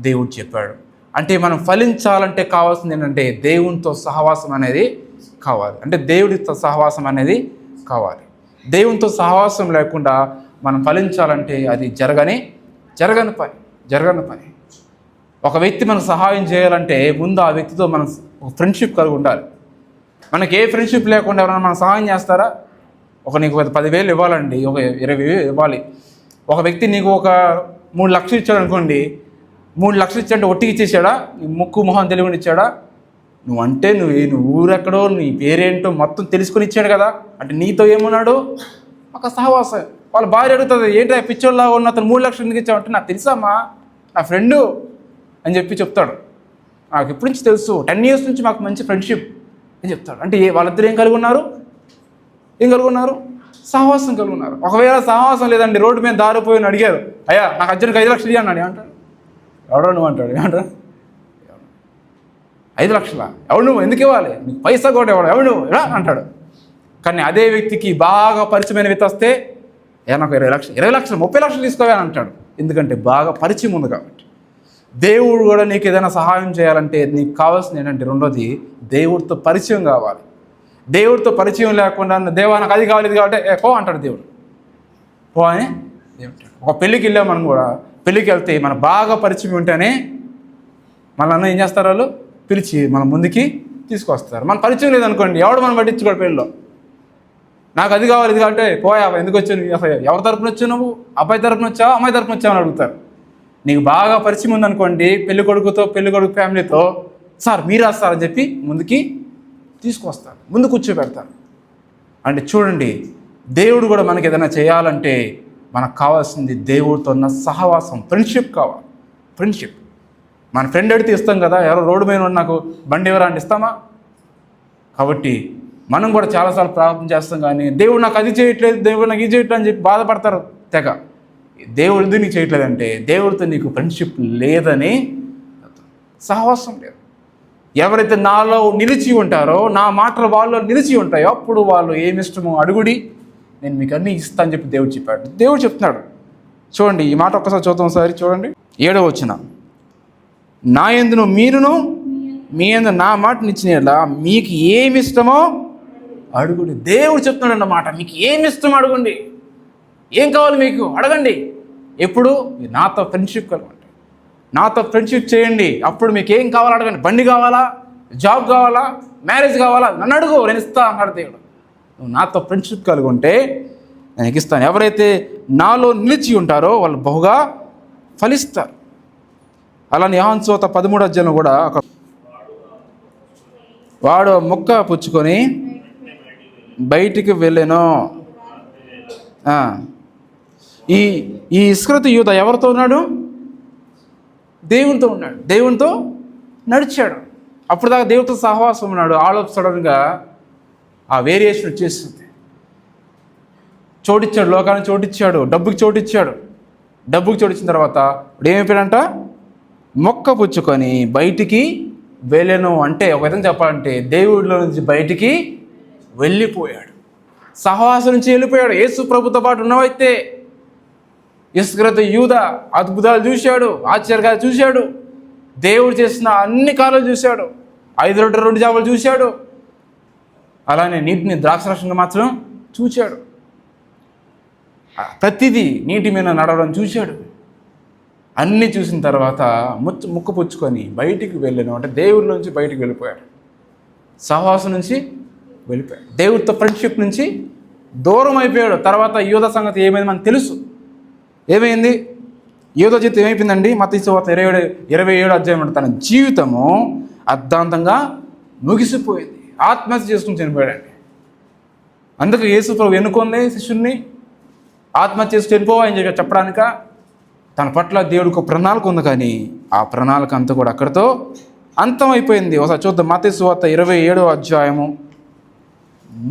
దేవుడు చెప్పాడు. అంటే మనం ఫలించాలంటే కావాల్సింది ఏంటంటే దేవునితో సహవాసం అనేది కావాలి. అంటే దేవుడితో సహవాసం అనేది కావాలి. దేవునితో సహవాసం లేకుండా మనం ఫలించాలంటే అది జరగని పని. ఒక వ్యక్తి మనకు సహాయం చేయాలంటే ముందు ఆ వ్యక్తితో మనం ఫ్రెండ్షిప్ కలిగి ఉండాలి. మనకి ఏ ఫ్రెండ్షిప్ లేకుండా ఎవరైనా మనం సహాయం చేస్తారా? నీకు 10,000 ఇవ్వాలండి, ఒక 20,000 ఇవ్వాలి. ఒక వ్యక్తి నీకు ఒక 3 లక్షలు ఇచ్చాడు అనుకోండి, 3 లక్షలు ఇచ్చాడంటే ఒట్టికి ఇచ్చేసాడా? నీ ముక్కు మొహం తెలియకుండా ఇచ్చాడా? నువ్వు ఊరెక్కడో, నీ పేరేంటో మొత్తం తెలుసుకొని ఇచ్చాడు కదా. అంటే నీతో ఏమన్నాడు? ఒక సహవాసం. వాళ్ళ భార్య అడుగుతుంది, ఏంటో పిచ్చోళ్ళ ఉన్న అతను 3 లక్షలు ఎందుకు ఇచ్చావంటే, నాకు తెలుసమ్మా, నా ఫ్రెండు అని చెప్పి చెప్తాడు. నాకు ఎప్పటి నుంచి తెలుసు, 10 years నుంచి మాకు మంచి ఫ్రెండ్షిప్ అని చెప్తాడు. అంటే వాళ్ళిద్దరు ఏం కలిగి ఉన్నారు? సహవాసం కలిగి ఉన్నారు. ఒకవేళ సహవాసం లేదండి, రోడ్డు మీద దారిపోయిన అడిగారు, అయ్యా నాకు అర్జునికి 5 లక్షలు ఇవ్వండి అన్నాడు. ఏమంటాడు? ఎవడో నువ్వు అంటాడు. ఏమంటాడు? 5 లక్షల ఎవడు నువ్వు ఎందుకు ఇవ్వాలి, నీకు పైసా కూడా ఇవ్వడు, ఎవడు నువ్వు ఇలా అంటాడు. కానీ అదే వ్యక్తికి బాగా పరిచయమైన వ్యక్తి వస్తే నాకు 20 లక్షలు 30 లక్షలు తీసుకోవాలి అంటాడు. ఎందుకంటే బాగా పరిచయం ఉంది కాబట్టి. దేవుడు కూడా నీకు ఏదైనా సహాయం చేయాలంటే నీకు కావాల్సింది ఏంటంటే రెండోది దేవుడితో పరిచయం కావాలి. దేవుడితో పరిచయం లేకుండా దేవా నాకు అది కావాలి ఇది కావాలంటే పో అంటాడు దేవుడు. పో అని ఒక పెళ్ళికి వెళ్ళాం మనం కూడా, పెళ్ళికి వెళ్తే మన బాగా పరిచయం ఉంటేనే మనల్ని ఏం చేస్తారు, వాళ్ళు పిలిచి మన ముందుకి తీసుకొస్తారు. మన పరిచయం లేదనుకోండి ఎవడు మనం పట్టించుకోడు. పెళ్ళిలో నాకు అది కావాలి ఇది కావాలంటే పోయా ఎందుకు వచ్చావు, ఎవరి తరపున వచ్చావు నువ్వు, అబ్బాయి తరపున వచ్చావా అమ్మాయి తరపున వచ్చావని అడుగుతారు. నీకు బాగా పరిచయం ఉందనుకోండి పెళ్లి కొడుకు ఫ్యామిలీతో సార్ మీరు వస్తారని చెప్పి ముందుకి తీసుకొస్తారు, ముందు కూర్చోబెడతారు. అంటే చూడండి, దేవుడు కూడా మనకి ఏదైనా చేయాలంటే మనకు కావాల్సింది దేవుడితో ఉన్న సహవాసం, ఫ్రెండ్షిప్ కావాలి. ఫ్రెండ్షిప్. మన ఫ్రెండ్ అడిగితే ఇస్తాం కదా, ఎవరో రోడ్డు మీద నాకు బండి ఎవరా అంటే ఇస్తామా? కాబట్టి మనం కూడా చాలాసార్లు ప్రార్థన చేస్తాం, కానీ దేవుడు నాకు అది చేయట్లేదు, దేవుడు నాకు ఇది చేయట్లేదు అని చెప్పి బాధపడతారు తెగ. దేవుడు ఎందుకు నీకు చేయట్లేదంటే దేవుడితో నీకు ఫ్రెండ్షిప్ లేదని, సహవాసం లేదు. ఎవరైతే నాలో నిలిచి ఉంటారో, నా మాటలు వాళ్ళలో నిలిచి ఉంటాయో అప్పుడు వాళ్ళు ఏమి ఇష్టమో అడుగుడి నేను మీకు అన్నీ ఇస్తా అని చెప్పి దేవుడు చెప్పాడు. దేవుడు చెప్తున్నాడు. చూడండి ఈ మాట ఒక్కసారి చూద్దాం. ఒకసారి చూడండి 7వ వచనం. నా యందును మీరును మీ యందు నా మాటను ఇచ్చినట్లా మీకు ఏమి ఇష్టమో అడుగుడి. దేవుడు చెప్తున్నాడు అన్నమాట. మీకు ఏమి ఇష్టమో అడగండి, ఏం కావాలి మీకు అడగండి. ఎప్పుడు నాతో ఫ్రెండ్షిప్ కలగండి, నాతో ఫ్రెండ్షిప్ చేయండి. అప్పుడు మీకు ఏం కావాలో అడగండి. బండి కావాలా, జాబ్ కావాలా, మ్యారేజ్ కావాలా, నన్ను అడుగు నేను ఇస్తా అన్నాడు దేవుడు. నువ్వు నాతో ఫ్రెండ్షిప్ కలిగి ఉంటే నేను ఇస్తాను. ఎవరైతే నాలో నిలిచి ఉంటారో వాళ్ళు బహుగా ఫలిస్తారు. అలానే యోహాను సువార్త 13వ అధ్యాయంలో కూడా వాడు మొక్క పుచ్చుకొని బయటికి వెళ్ళాను. ఈ ఇస్కరియోతు యూదా ఎవరితో ఉన్నాడు? దేవునితో ఉన్నాడు, దేవునితో నడిచాడు. అప్పుడు దాకా దేవుడితో సహవాసం ఉన్నాడు. సడన్గా ఆ వేరియేషన్ వచ్చేస్తుంది. చోటిచ్చాడు, లోకానికి చోటిచ్చాడు, డబ్బుకి చోటిచ్చాడు. డబ్బుకి చోటిచ్చిన తర్వాత ఇప్పుడు ఏమైపోయాడంట? మొక్క పుచ్చుకొని బయటికి వెళ్ళను. అంటే ఒక విధంగా చెప్పాలంటే దేవుడిలో నుంచి బయటికి వెళ్ళిపోయాడు, సహవాసం నుంచి వెళ్ళిపోయాడు. యేసు ప్రభుతో పాటు ఉన్నవైతే ఇస్కరియోతు యూదా అద్భుతాలు చూశాడు, ఆశ్చర్యాలు చూశాడు, దేవుడు చేసిన అన్ని కార్యాలు చూశాడు, 5 రొట్టెలు 2 చేపలు చూశాడు. అలానే నీటిని ద్రాక్షరసంగా మాత్రం చూశాడు. ప్రతిదీ నీటి మీద నడవడం చూశాడు. అన్నీ చూసిన తర్వాత ముక్కు పుచ్చుకొని బయటికి వెళ్ళాను. అంటే దేవుడి నుంచి బయటికి వెళ్ళిపోయాడు, సహవాసం నుంచి వెళ్ళిపోయాడు, దేవుడితో ఫ్రెండ్షిప్ నుంచి దూరం అయిపోయాడు. తర్వాత యూదా సంగతి ఏమైంది మనకు తెలుసు. ఏమైంది? యూదా జీవితం ఏమైపోయిందండి? మత్తయి సువార్త 27వ అధ్యాయం. తన జీవితము అర్ధాంతంగా ముగిసిపోయింది. ఆత్మహత్య చేసుకుని చనిపోయాడండి. అందుకు యేసు ప్రభు ఎన్నుకుంది శిష్యుల్ని ఆత్మహత్య చేసి చనిపోవా అని చెప్పడానిక? తన పట్ల దేవుడికి ఒక ప్రణాళిక ఉంది, కానీ ఆ ప్రణాళిక అంతా కూడా అక్కడితో అంతం అయిపోయింది. ఒకసారి చూద్దాం. మత్తయి సువార్త 27వ అధ్యాయము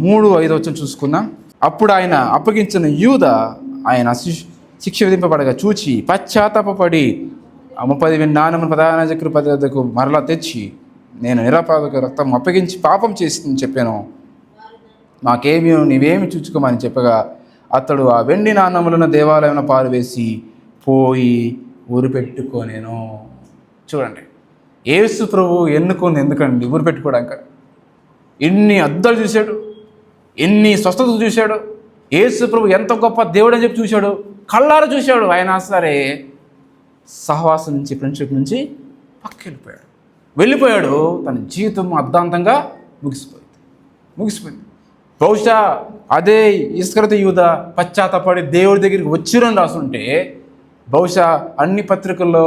3-5 వచనం చూసుకుందాం. అప్పుడు ఆయన అప్పగించిన యూదా ఆయన శిక్ష విధింపబడగా చూచి పశ్చాత్తాపపడి 30,000 నాణెములు ప్రధాన యాజకుల వద్దకు మరలా తెచ్చి నేను నిరపరాధకు రక్తం అప్పగించి పాపం చేసిందని చెప్పాను, మాకేమీ నీవేమి చూచుకోమని చెప్పగా అతడు ఆ వెండి నాణెములను దేవాలయంలో పారువేసి పోయి ఊరు పెట్టుకోనేను. చూడండి, యేసు ప్రభు ఎన్నుకుంది ఎందుకండి? ఊరు పెట్టుకోవడానికి. ఎన్ని అద్దాలు చూశాడు, ఎన్ని స్వస్థతలు చూశాడు. యేసు ప్రభు ఎంత గొప్ప దేవుడు అని చెప్పి చూశాడు, కళ్ళారా చూశాడు. అయినా సరే సహవాసం నుంచి ఫ్రెండ్షిప్ నుంచి పక్కకి వెళ్ళిపోయాడు. తన జీవితం అర్ధాంతంగా ముగిసిపోయింది. బహుశా అదే ఇస్కరియోతు యూదా పశ్చాత్తాపడి దేవుడి దగ్గరికి వచ్చిరని రాసుంటే బహుశా అన్ని పత్రికల్లో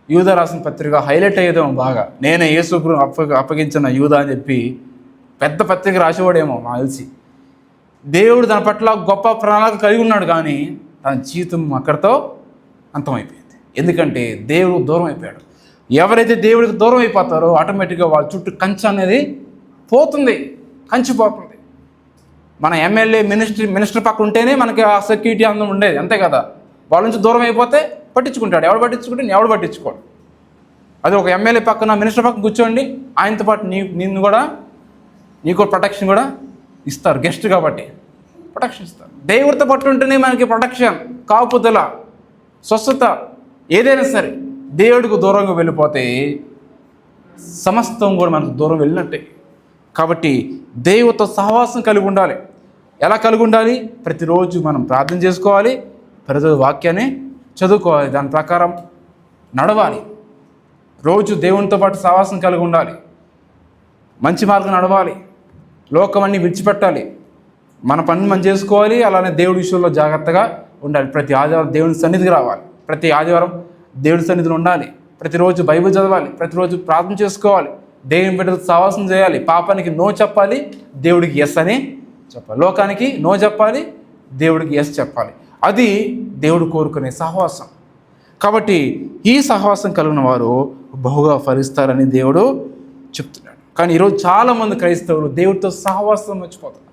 యూదా రాసిన పత్రిక హైలైట్ అయ్యేదేమో బాగా. నేనే యేసు ప్రభు అప్పగించిన యూదా అని చెప్పి పెద్ద పత్రిక రాసేవాడేమో నాకు తెలిసి. దేవుడు తన పట్ల గొప్ప ప్రణాళిక కలిగి ఉన్నాడు, కానీ తన జీవితం అక్కడితో అంతమైపోయింది. ఎందుకంటే దేవుడు దూరం అయిపోయాడు. ఎవరైతే దేవుడికి దూరం అయిపోతారో ఆటోమేటిక్గా వాళ్ళ చుట్టూ కంచె అనేది పోతుంది, కంచి పోతుంది. మన ఎమ్మెల్యే మినిస్టర్ పక్కన ఉంటేనే మనకి ఆ సెక్యూరిటీ అందం ఉండేది, అంతే కదా. వాళ్ళ నుంచి దూరం అయిపోతే పట్టించుకుంటాడు. ఎవడు పట్టించుకుంటే ఎవడు పట్టించుకోడు. అది ఒక ఎమ్మెల్యే పక్కన మినిస్టర్ పక్కన కూర్చోండి, ఆయనతో పాటు నిన్ను కూడా నీకు ప్రొటెక్షన్ కూడా ఇస్తారు. గెస్ట్ కాబట్టి ప్రొటెక్షన్ ఇస్తారు. దేవుడితో పాటు ఉంటేనే మనకి ప్రొటెక్షన్, కాపుదల, స్వస్థత, ఏదైనా సరే. దేవుడికి దూరంగా వెళ్ళిపోతే సమస్తం కూడా మనకు దూరం వెళ్ళినట్టే. కాబట్టి దేవుడితో సహవాసం కలిగి ఉండాలి. ఎలా కలిగి ఉండాలి? ప్రతిరోజు మనం ప్రార్థన చేసుకోవాలి, ప్రతిరోజు వాక్యాన్ని చదువుకోవాలి, దాని ప్రకారం నడవాలి. రోజు దేవునితో పాటు సహవాసం కలిగి ఉండాలి, మంచి మార్గం నడవాలి, లోకమన్నీ విడిచిపెట్టాలి, మన పని మనం చేసుకోవాలి. అలానే దేవుడి విషయంలో జాగ్రత్తగా ఉండాలి. ప్రతి ఆదివారం దేవుని సన్నిధికి రావాలి, ప్రతి ఆదివారం దేవుడి సన్నిధిలో ఉండాలి, ప్రతిరోజు బైబిల్ చదవాలి, ప్రతిరోజు ప్రార్థన చేసుకోవాలి, దేవుని బిడ్డలతో సహవాసం చేయాలి, పాపానికి నో చెప్పాలి, దేవుడికి ఎస్ అని చెప్పాలి, లోకానికి నో చెప్పాలి, దేవుడికి ఎస్ చెప్పాలి. అది దేవుడు కోరుకునే సహవాసం. కాబట్టి ఈ సహవాసం కలిగిన వారు బహుగా ఫలిస్తారని దేవుడు చెప్తున్నాడు. కానీ ఈరోజు చాలామంది క్రైస్తవులు దేవుడితో సహవాసం మర్చిపోతారు.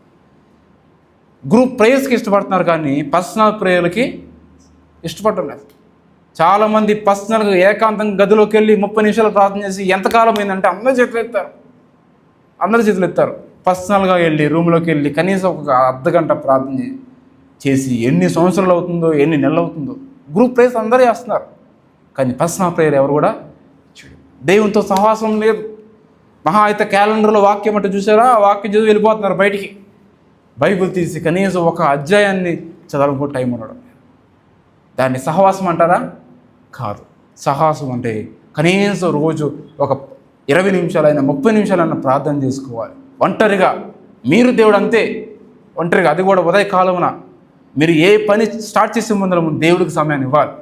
గ్రూప్ ప్రేయర్స్కి ఇష్టపడుతున్నారు కానీ పర్సనల్ ప్రేయర్లకి ఇష్టపడటం లేదు. చాలామంది పర్సనల్గా ఏకాంతంగా గదిలోకి వెళ్ళి 30 నిమిషాలు ప్రార్థన చేసి ఎంతకాలం అయిందంటే అందరూ చేతులు ఎత్తారు. పర్సనల్గా వెళ్ళి రూమ్లోకి వెళ్ళి కనీసం ఒక అర్ధగంట ప్రార్థన చేసి ఎన్ని సంవత్సరాలు అవుతుందో, ఎన్ని నెలలు అవుతుందో. గ్రూప్ ప్రేయర్స్ అందరూ చేస్తున్నారు కానీ పర్సనల్ ప్రేయర్ ఎవరు కూడా చేయరు. దేవునితో సహవాసం లేదు. మహా అయితే క్యాలెండర్లో వాక్యం అంటే చూసారా, ఆ వాక్యం చదివి వెళ్ళిపోతున్నారు బయటికి. బైబిల్ తీసి కనీసం ఒక అధ్యాయాన్ని చదవడానికి టైం ఉండడం. దాన్ని సహవాసం అంటారా? కాదు. సహవాసం అంటే కనీసం రోజు ఒక 20 నిమిషాలైనా 30 నిమిషాలైనా ప్రార్థన చేసుకోవాలి ఒంటరిగా. మీరు దేవుడు అంతే, ఒంటరిగా, అది కూడా ఉదయకాలమున. మీరు ఏ పని స్టార్ట్ చేసే ముందర దేవుడికి సమయాన్ని ఇవ్వాలి.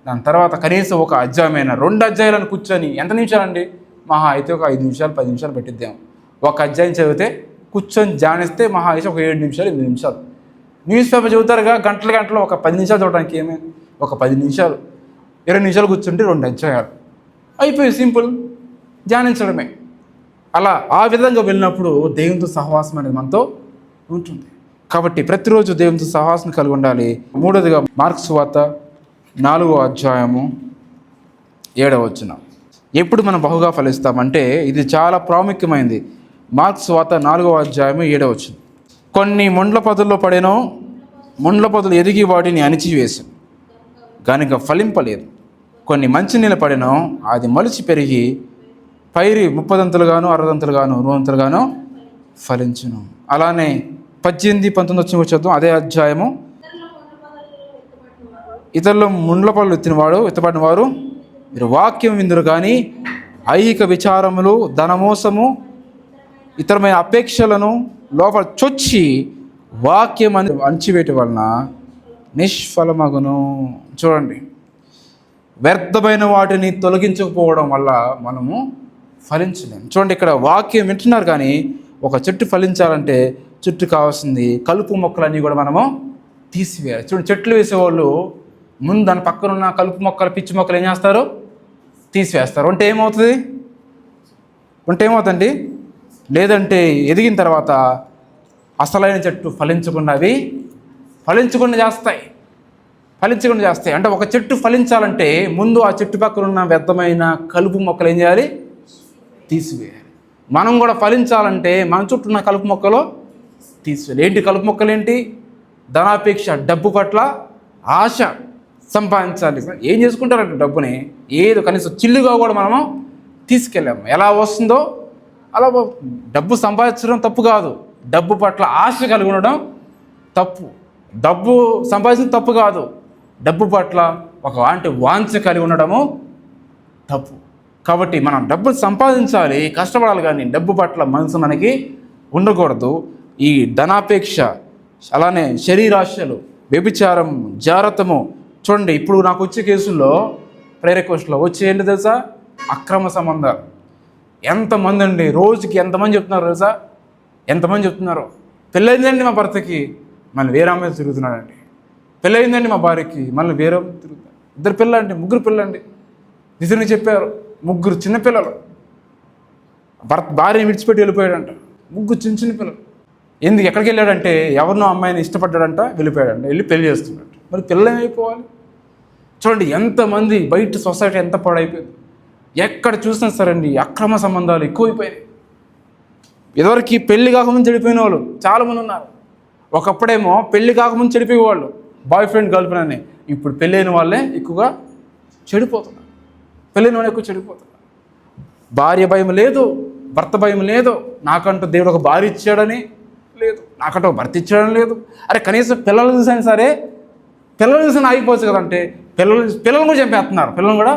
దాని తర్వాత కనీసం ఒక అధ్యాయమైనా 2 అధ్యాయాలను కూర్చొని, ఎంత నిమిషాలండి? మహా అయితే ఒక 5 నిమిషాలు 10 నిమిషాలు పెట్టిద్దాం. ఒక అధ్యాయం చదివితే కూర్చొని ధ్యానిస్తే మహా అయితే ఒక 7 నిమిషాలు 8 నిమిషాలు. న్యూస్ పేపర్ చదువుతారుగా గంటలు ఒక 10 నిమిషాలు చదవడానికి ఏమైంది? ఒక 10 నిమిషాలు 20 నిమిషాలు కూర్చుంటే 2 అధ్యాయాలు అయిపోయి, సింపుల్, ధ్యానించడమే. అలా ఆ విధంగా వెళ్ళినప్పుడు దేవునితో సహవాసం అనేది మనతో ఉంటుంది. కాబట్టి ప్రతిరోజు దేవునితో సహవాసం కలిగి ఉండాలి. మూడోదిగా మార్కు సువార్త 4వ అధ్యాయము 7వ వచనం. ఎప్పుడు మనం బహుగా ఫలిస్తామంటే ఇది చాలా ప్రాముఖ్యమైనది. మార్కు సువార్త 4వ అధ్యాయము 7వ వచనం. కొన్ని ముండ్ల పొదల్లో పడెను, ముండ్ల పొదలు ఎదిగి వాటిని అణిచివేశాను కనుక ఫలింపలేదు. కొన్ని మంచినీళ్ళు పడెను, అది మొలిచి పెరిగి పైరి 30 దంతలుగాను 60 దంతలుగాను 100 దంతలుగాను ఫలించును. అలానే 18, 19 వచ్చిన చూద్దాం. అదే అధ్యాయము. ఇతరులు ముండ్ల పళ్ళు ఎత్తబడిన వారు మీరు వాక్యం విందురు కానీ ఐహిక విచారములు, ధనమోసము, ఇతరమైన అపేక్షలను లోపల చొచ్చి వాక్యం అణిచివేయటం వలన నిష్ఫలమగును. చూడండి, వ్యర్థమైన వాటిని తొలగించకపోవడం వల్ల మనము ఫలించలేము. చూడండి, ఇక్కడ వాక్యం వింటున్నారు కానీ ఒక చెట్టు ఫలించాలంటే చెట్టు కావాల్సింది కలుపు మొక్కలన్నీ కూడా మనము తీసివేయాలి. చూడండి, చెట్లు వేసేవాళ్ళు ముందు దాని పక్కన ఉన్న కలుపు మొక్కలు, పిచ్చి మొక్కలు ఏం చేస్తారు? తీసివేస్తారు. ఉంటే ఏమవుతుంది? లేదంటే ఎదిగిన తర్వాత అసలైన చెట్టు ఫలించకుండా చేస్తాయి. అంటే ఒక చెట్టు ఫలించాలంటే ముందు ఆ చెట్టు పక్కన ఉన్న వ్యర్థమైన కలుపు మొక్కలు ఏం చేయాలి? తీసివేయాలి. మనం కూడా ఫలించాలంటే మన చుట్టూ ఉన్న కలుపు మొక్కలు తీసివేయాలి. ఏంటి కలుపు మొక్కలు? ఏంటి? ధనాపేక్ష, డబ్బు పట్ల ఆశ, సంపాదించాలి. ఏం చేసుకుంటారంటే డబ్బుని ఏదో కనీసం చిల్లుగా కూడా మనము తీసుకెళ్ళాము. ఎలా వస్తుందో అలా. డబ్బు సంపాదించడం తప్పు కాదు, డబ్బు పట్ల ఆశ కలిగి ఉండడం తప్పు. డబ్బు సంపాదించడం తప్పు కాదు, డబ్బు పట్ల ఒక వాంఛ కలిగి ఉండడము తప్పు. కాబట్టి మనం డబ్బు సంపాదించాలి, కష్టపడాలి, కానీ డబ్బు పట్ల మనసు మనకి ఉండకూడదు. ఈ ధనాపేక్ష, అలానే శరీరాశలు, వ్యభిచారం, జారతము. చూడండి, ఇప్పుడు నాకు వచ్చే కేసుల్లో ప్రేరేకోస్ట్లో వచ్చే ఏంటి తెలుసా? అక్రమ సంబంధాలు. ఎంతమంది అండి, రోజుకి ఎంతమంది చెప్తున్నారు తెలుసా? ఎంతమంది చెప్తున్నారు? పెళ్ళయిందండి మా భర్తకి, మళ్ళీ వేరే అమ్మాయి తిరుగుతున్నాడండి. పెళ్ళయిందండి మా భార్యకి, మళ్ళీ వేరే తిరుగుతాడు. 2 పిల్లలండి, 3 పిల్లలండి. నిజంగా చెప్పారు, 3 చిన్నపిల్లలు. భార్యని విడిచిపెట్టి వెళ్ళిపోయాడంట. 3 చిన్న పిల్లలు. ఎందుకు? ఎక్కడికి వెళ్ళాడంటే ఎవరినో అమ్మాయిని ఇష్టపడ్డాడంట, వెళ్ళిపోయాడంట, వెళ్ళి పెళ్లి చేస్తున్నాడు. మరి పిల్లలు ఏమైపోవాలి? చూడండి, ఎంతమంది బయట సొసైటీ ఎంత పాడైపోయింది. ఎక్కడ చూసినా సరే అండి అక్రమ సంబంధాలు ఎక్కువైపోయినాయి. ఇదివరకు పెళ్లి కాకముందు చెడిపోయిన వాళ్ళు చాలామంది ఉన్నారు. ఒకప్పుడేమో పెళ్లి కాకముందు చెడిపోయేవాళ్ళు, బాయ్ ఫ్రెండ్ గర్ల్ ఫ్రెండ్ అని. ఇప్పుడు పెళ్ళైన వాళ్ళే ఎక్కువగా చెడిపోతున్నారు. పెళ్ళైన వాళ్ళు ఎక్కువ చెడిపోతున్నారు. భార్య భయం లేదు, భర్త భయం లేదు. నాకంటూ దేవుడు ఒక భార్య ఇచ్చాడని లేదు, నాకంటూ ఒక భర్త ఇచ్చాడని లేదు. అరే కనీసం పిల్లలు చూసాను సరే, పిల్లలు చూసిన ఆగిపోవచ్చు కదంటే పిల్లలు కూడా చంపేస్తున్నారు. పిల్లలు కూడా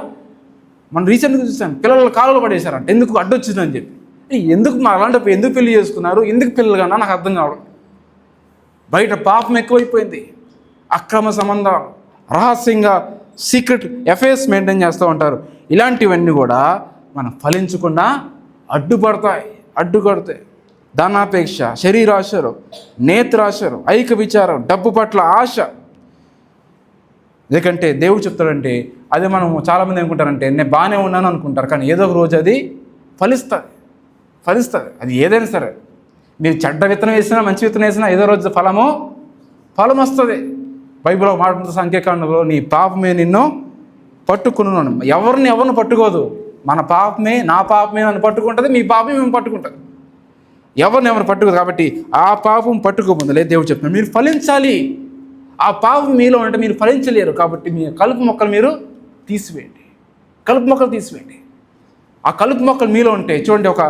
మనం రీసెంట్గా చూసాను, పిల్లలు కాలువలో పడేశారంట. ఎందుకు అడ్డొచ్చిందని చెప్పి. ఎందుకు మా అలాంటప్పుడు ఎందుకు పెళ్లి చేసుకున్నారు, ఎందుకు పిల్లలు కన్నా నాకు అర్థం కావడం. బయట పాపం ఎక్కువైపోయింది, అక్రమ సంబంధాలు, రహస్యంగా సీక్రెట్ అఫైర్స్ మెయింటైన్ చేస్తూ ఉంటారు. ఇలాంటివన్నీ కూడా మనం ఫలించకుండా అడ్డుకడతాయి. ధనాపేక్ష, శరీరాశలు, నేత్రాశలు, ఐక విచారం, డబ్బు పట్ల ఆశ. ఎందుకంటే దేవుడు చెప్తాడంటే అదే మనం చాలామంది అనుకుంటారంటే నేను బాగానే ఉన్నాను అనుకుంటారు, కానీ ఏదో ఒక రోజు అది ఫలిస్తుంది. అది ఏదైనా సరే, మీరు చెడ్డ విత్తనం వేసినా మంచి విత్తనం వేసినా ఏదో రోజు ఫలం వస్తుంది. బైబిల్లో మాట్లాడుతున్న సంఖ్యాకాండంలో నీ పాపమే నిన్ను పట్టుకున్నాను. ఎవరిని పట్టుకోదు. మన పాపమే, నా పాపమే నన్ను పట్టుకుంటుంది, మీ పాపమే మేము పట్టుకుంటుంది. ఎవరిని పట్టుకోదు. కాబట్టి ఆ పాపం పట్టుకోముందులే దేవుడు చెప్తున్నాడు మీరు ఫలించాలి. ఆ పాపం మీలో ఉంటే మీరు ఫలించలేరు. కాబట్టి మీ కలుపు మొక్కలు మీరు తీసివేయండి. ఆ కలుపు మొక్కలు మీలో ఉంటే చూడండి, ఒక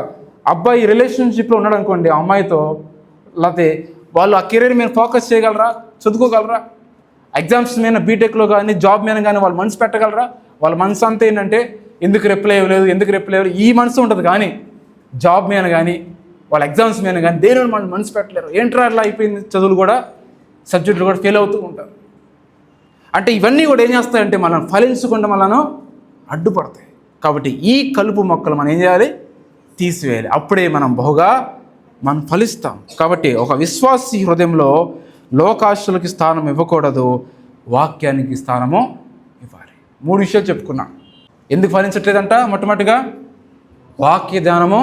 అబ్బాయి రిలేషన్షిప్లో ఉన్నాడు అనుకోండి, ఆ అమ్మాయితో, లేకపోతే వాళ్ళు ఆ కెరీర్ మీద ఫోకస్ చేయగలరా, చదువుకోగలరా, ఎగ్జామ్స్ మీద బీటెక్లో కానీ జాబ్ మీద కానీ వాళ్ళు మనసు పెట్టగలరా? వాళ్ళ మనసు అంతా ఏంటంటే ఎందుకు రిప్లై ఇవ్వలేదు ఈ మనసు ఉంటుంది. కానీ జాబ్ మీద కానీ వాళ్ళ ఎగ్జామ్స్ మీద కానీ దేని మనం మనసు పెట్టలేరు. ఏంట్రా అట్లా అయిపోయింది, చదువులు కూడా సబ్జెక్టులు కూడా ఫెయిల్ అవుతూ ఉంటారు. అంటే ఇవన్నీ కూడా ఏం చేస్తాయంటే మనం ఫలించకుండా మనను అడ్డుపడతాయి. కాబట్టి ఈ కలుపు మొక్కలు మనం ఏం చేయాలి, తీసివేయాలి. అప్పుడే మనం ఫలిస్తాం. కాబట్టి ఒక విశ్వాసి హృదయంలో లోకాశలకి స్థానం ఇవ్వకూడదు, వాక్యానికి స్థానము ఇవ్వాలి. 3 విషయాలు చెప్పుకున్నాం. ఎందుకు ఫలించట్లేదంట? మొట్టమొదటిగా వాక్య ధ్యానము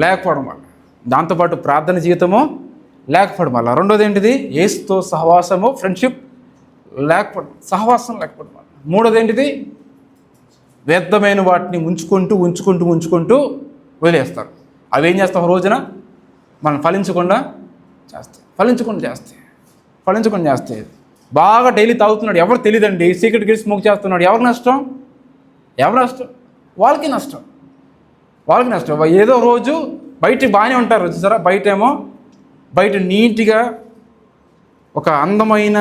లేకపోవడం వల్ల, దాంతోపాటు ప్రార్థన జీవితము లేకపోవడం వల్ల, రెండోది ఏంటిది యేసుతో సహవాసము ఫ్రెండ్షిప్ సహవాసం లేకపోవడం వల్ల, మూడోది ఏంటిది వ్యర్థమైన వాటిని ఉంచుకుంటూ వదిలేస్తారు. అవి ఏం చేస్తాం, ఒక రోజున మనం ఫలించకుండా చేస్తాయి. బాగా డైలీ తాగుతున్నాడు, ఎవరు తెలియదండి, సీక్రెట్ గిరి స్మోక్ చేస్తున్నాడు, ఎవరు నష్టం? వాళ్ళకి నష్టం. ఏదో రోజు బయట బాగానే ఉంటారు చూసారా, బయట నీట్గా ఒక అందమైన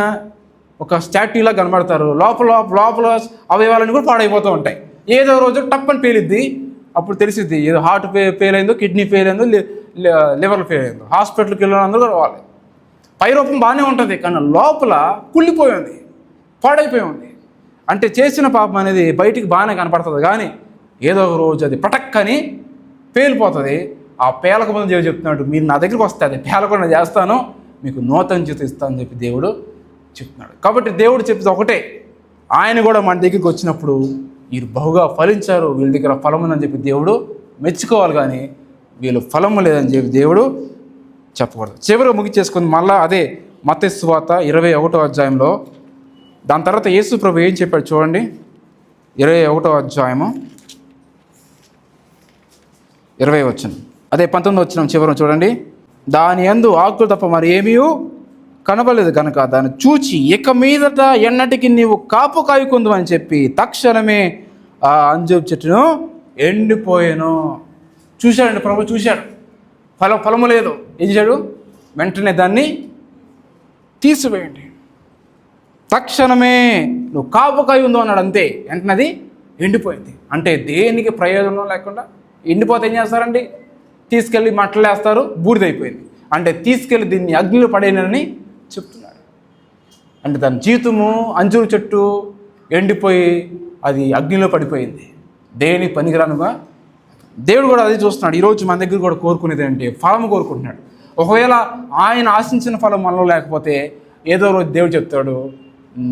ఒక స్టాట్యూలా కనబడతారు, లోపల అవయవాలన్నీ కూడా పాడైపోతూ ఉంటాయి. ఏదో రోజు టప్పని పేలిద్ది, అప్పుడు తెలిసిద్ది ఏదో హార్ట్ ఫెయిల్ అయిందో, కిడ్నీ ఫెయిల్ అయిందో, లివర్ ఫెయిల్ అయిందో, హాస్పిటల్కి వెళ్ళినందుకు కూడా వాళ్ళు. పై రూపం బాగానే ఉంటుంది, కానీ లోపల కుళ్ళిపోయి ఉంది, పాడైపోయి ఉంది. అంటే చేసిన పాపం అనేది బయటికి బాగానే కనపడుతుంది, కానీ ఏదో ఒక రోజు అది పటక్కని పేలిపోతుంది. ఆ పేలకముందు దేవుడు చెప్తున్నాడు, మీరు నా దగ్గరికి వస్తే అది పేలకుండా చేస్తాను, మీకు నూతన జీవితం ఇస్తాను అని చెప్పి దేవుడు చెప్తున్నాడు. కాబట్టి దేవుడు చెప్పేది ఒకటే, ఆయన కూడా మన దగ్గరికి వచ్చినప్పుడు వీరు బహుగా ఫలించారు, వీళ్ళ దగ్గర ఫలం ఉందని చెప్పి దేవుడు మెచ్చుకోవాలి, కానీ వీళ్ళు ఫలము లేదని చెప్పి దేవుడు చెప్పకూడదు. చివరిగా ముగిచేసుకుంది మళ్ళా అదే మత్తయి సువార్త 21వ అధ్యాయంలో. దాని తర్వాత యేసు ప్రభు ఏం చెప్పాడు చూడండి, 21వ అధ్యాయము 20 వచనం, అదే 19 వచనం చివరి చూడండి. దాని యందు ఆకులు తప్ప మరి ఏమీ కనబడలేదు కనుక దాన్ని చూచి ఇక మీదట ఎన్నటికి నీవు కాపు కాయకుందు అని చెప్పి తక్షణమే ఆ అంజూరపు చెట్టును ఎండిపోయాను. చూశాడండి ప్రభు, ఫలము లేదు. ఏం చేశాడు, వెంటనే దాన్ని తీసివేయండి. తక్షణమే నువ్వు కాపు కాయ ఉందో అన్నాడు, అంతే. వెంటనే అది ఎండిపోయింది. అంటే దేనికి ప్రయోజనం లేకుండా ఎండిపోతే ఏం చేస్తారండి, తీసుకెళ్ళి మట్టలు వేస్తారు, బూడిదైపోయింది. అంటే తీసుకెళ్ళి దీన్ని అగ్నిలో పడేనని చెప్తున్నాడు. అంటే దాని జీవితము అంజూరు చెట్టు ఎండిపోయి అది అగ్నిలో పడిపోయింది, దేని పనికిరానుగా. దేవుడు కూడా అది చూస్తున్నాడు. ఈరోజు మన దగ్గర కూడా కోరుకునేది ఏంటి, ఫలం కోరుకుంటున్నాడు. ఒకవేళ ఆయన ఆశించిన ఫలం మనలో లేకపోతే ఏదో రోజు దేవుడు చెప్తాడు,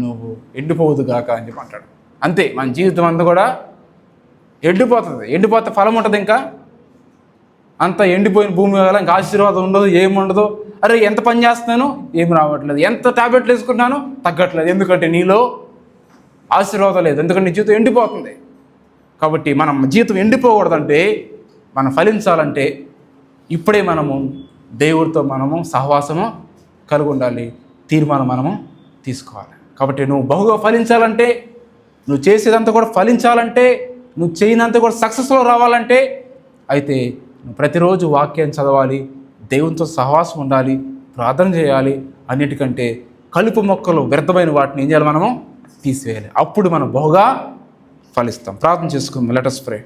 నువ్వు ఎండిపోవద్దు కాక అని చెప్పి అంటాడు. అంతే, మన జీవితం అంతా కూడా ఎండిపోతే ఫలం ఉంటుంది. ఇంకా అంతా ఎండిపోయిన భూమి వల్ల ఇంకా ఆశీర్వాదం ఉండదు, ఏముండదు. అరే ఎంత పని చేస్తున్నాను, ఏమి రావట్లేదు, ఎంత టాబ్లెట్లు వేసుకుంటున్నాను, తగ్గట్లేదు. ఎందుకంటే నీలో ఆశీర్వాదం లేదు, ఎందుకంటే నీ జీవితం ఎండిపోతుంది. కాబట్టి మనం జీవితం ఎండిపోకూడదంటే, మనం ఫలించాలంటే ఇప్పుడే మనము దేవుడితో మనము సహవాసము కలిగి ఉండాలి, తీర్మానం మనము తీసుకోవాలి. కాబట్టి నువ్వు బహుగా ఫలించాలంటే, నువ్వు చేసేదంతా కూడా ఫలించాలంటే, నువ్వు చేయనంత కూడా సక్సెస్లో రావాలంటే, అయితే నువ్వు ప్రతిరోజు వాక్యాన్ని చదవాలి, దేవునితో సహవాసం ఉండాలి, ప్రార్థన చేయాలి. అన్నిటికంటే కలుపు మొక్కలు వ్యర్థమైన వాటిని ఏం చేయాలి, మనము తీసివేయాలి. అప్పుడు మనం బహుగా ఫలిస్తాం. ప్రార్థన చేసుకుందాం. Let us pray.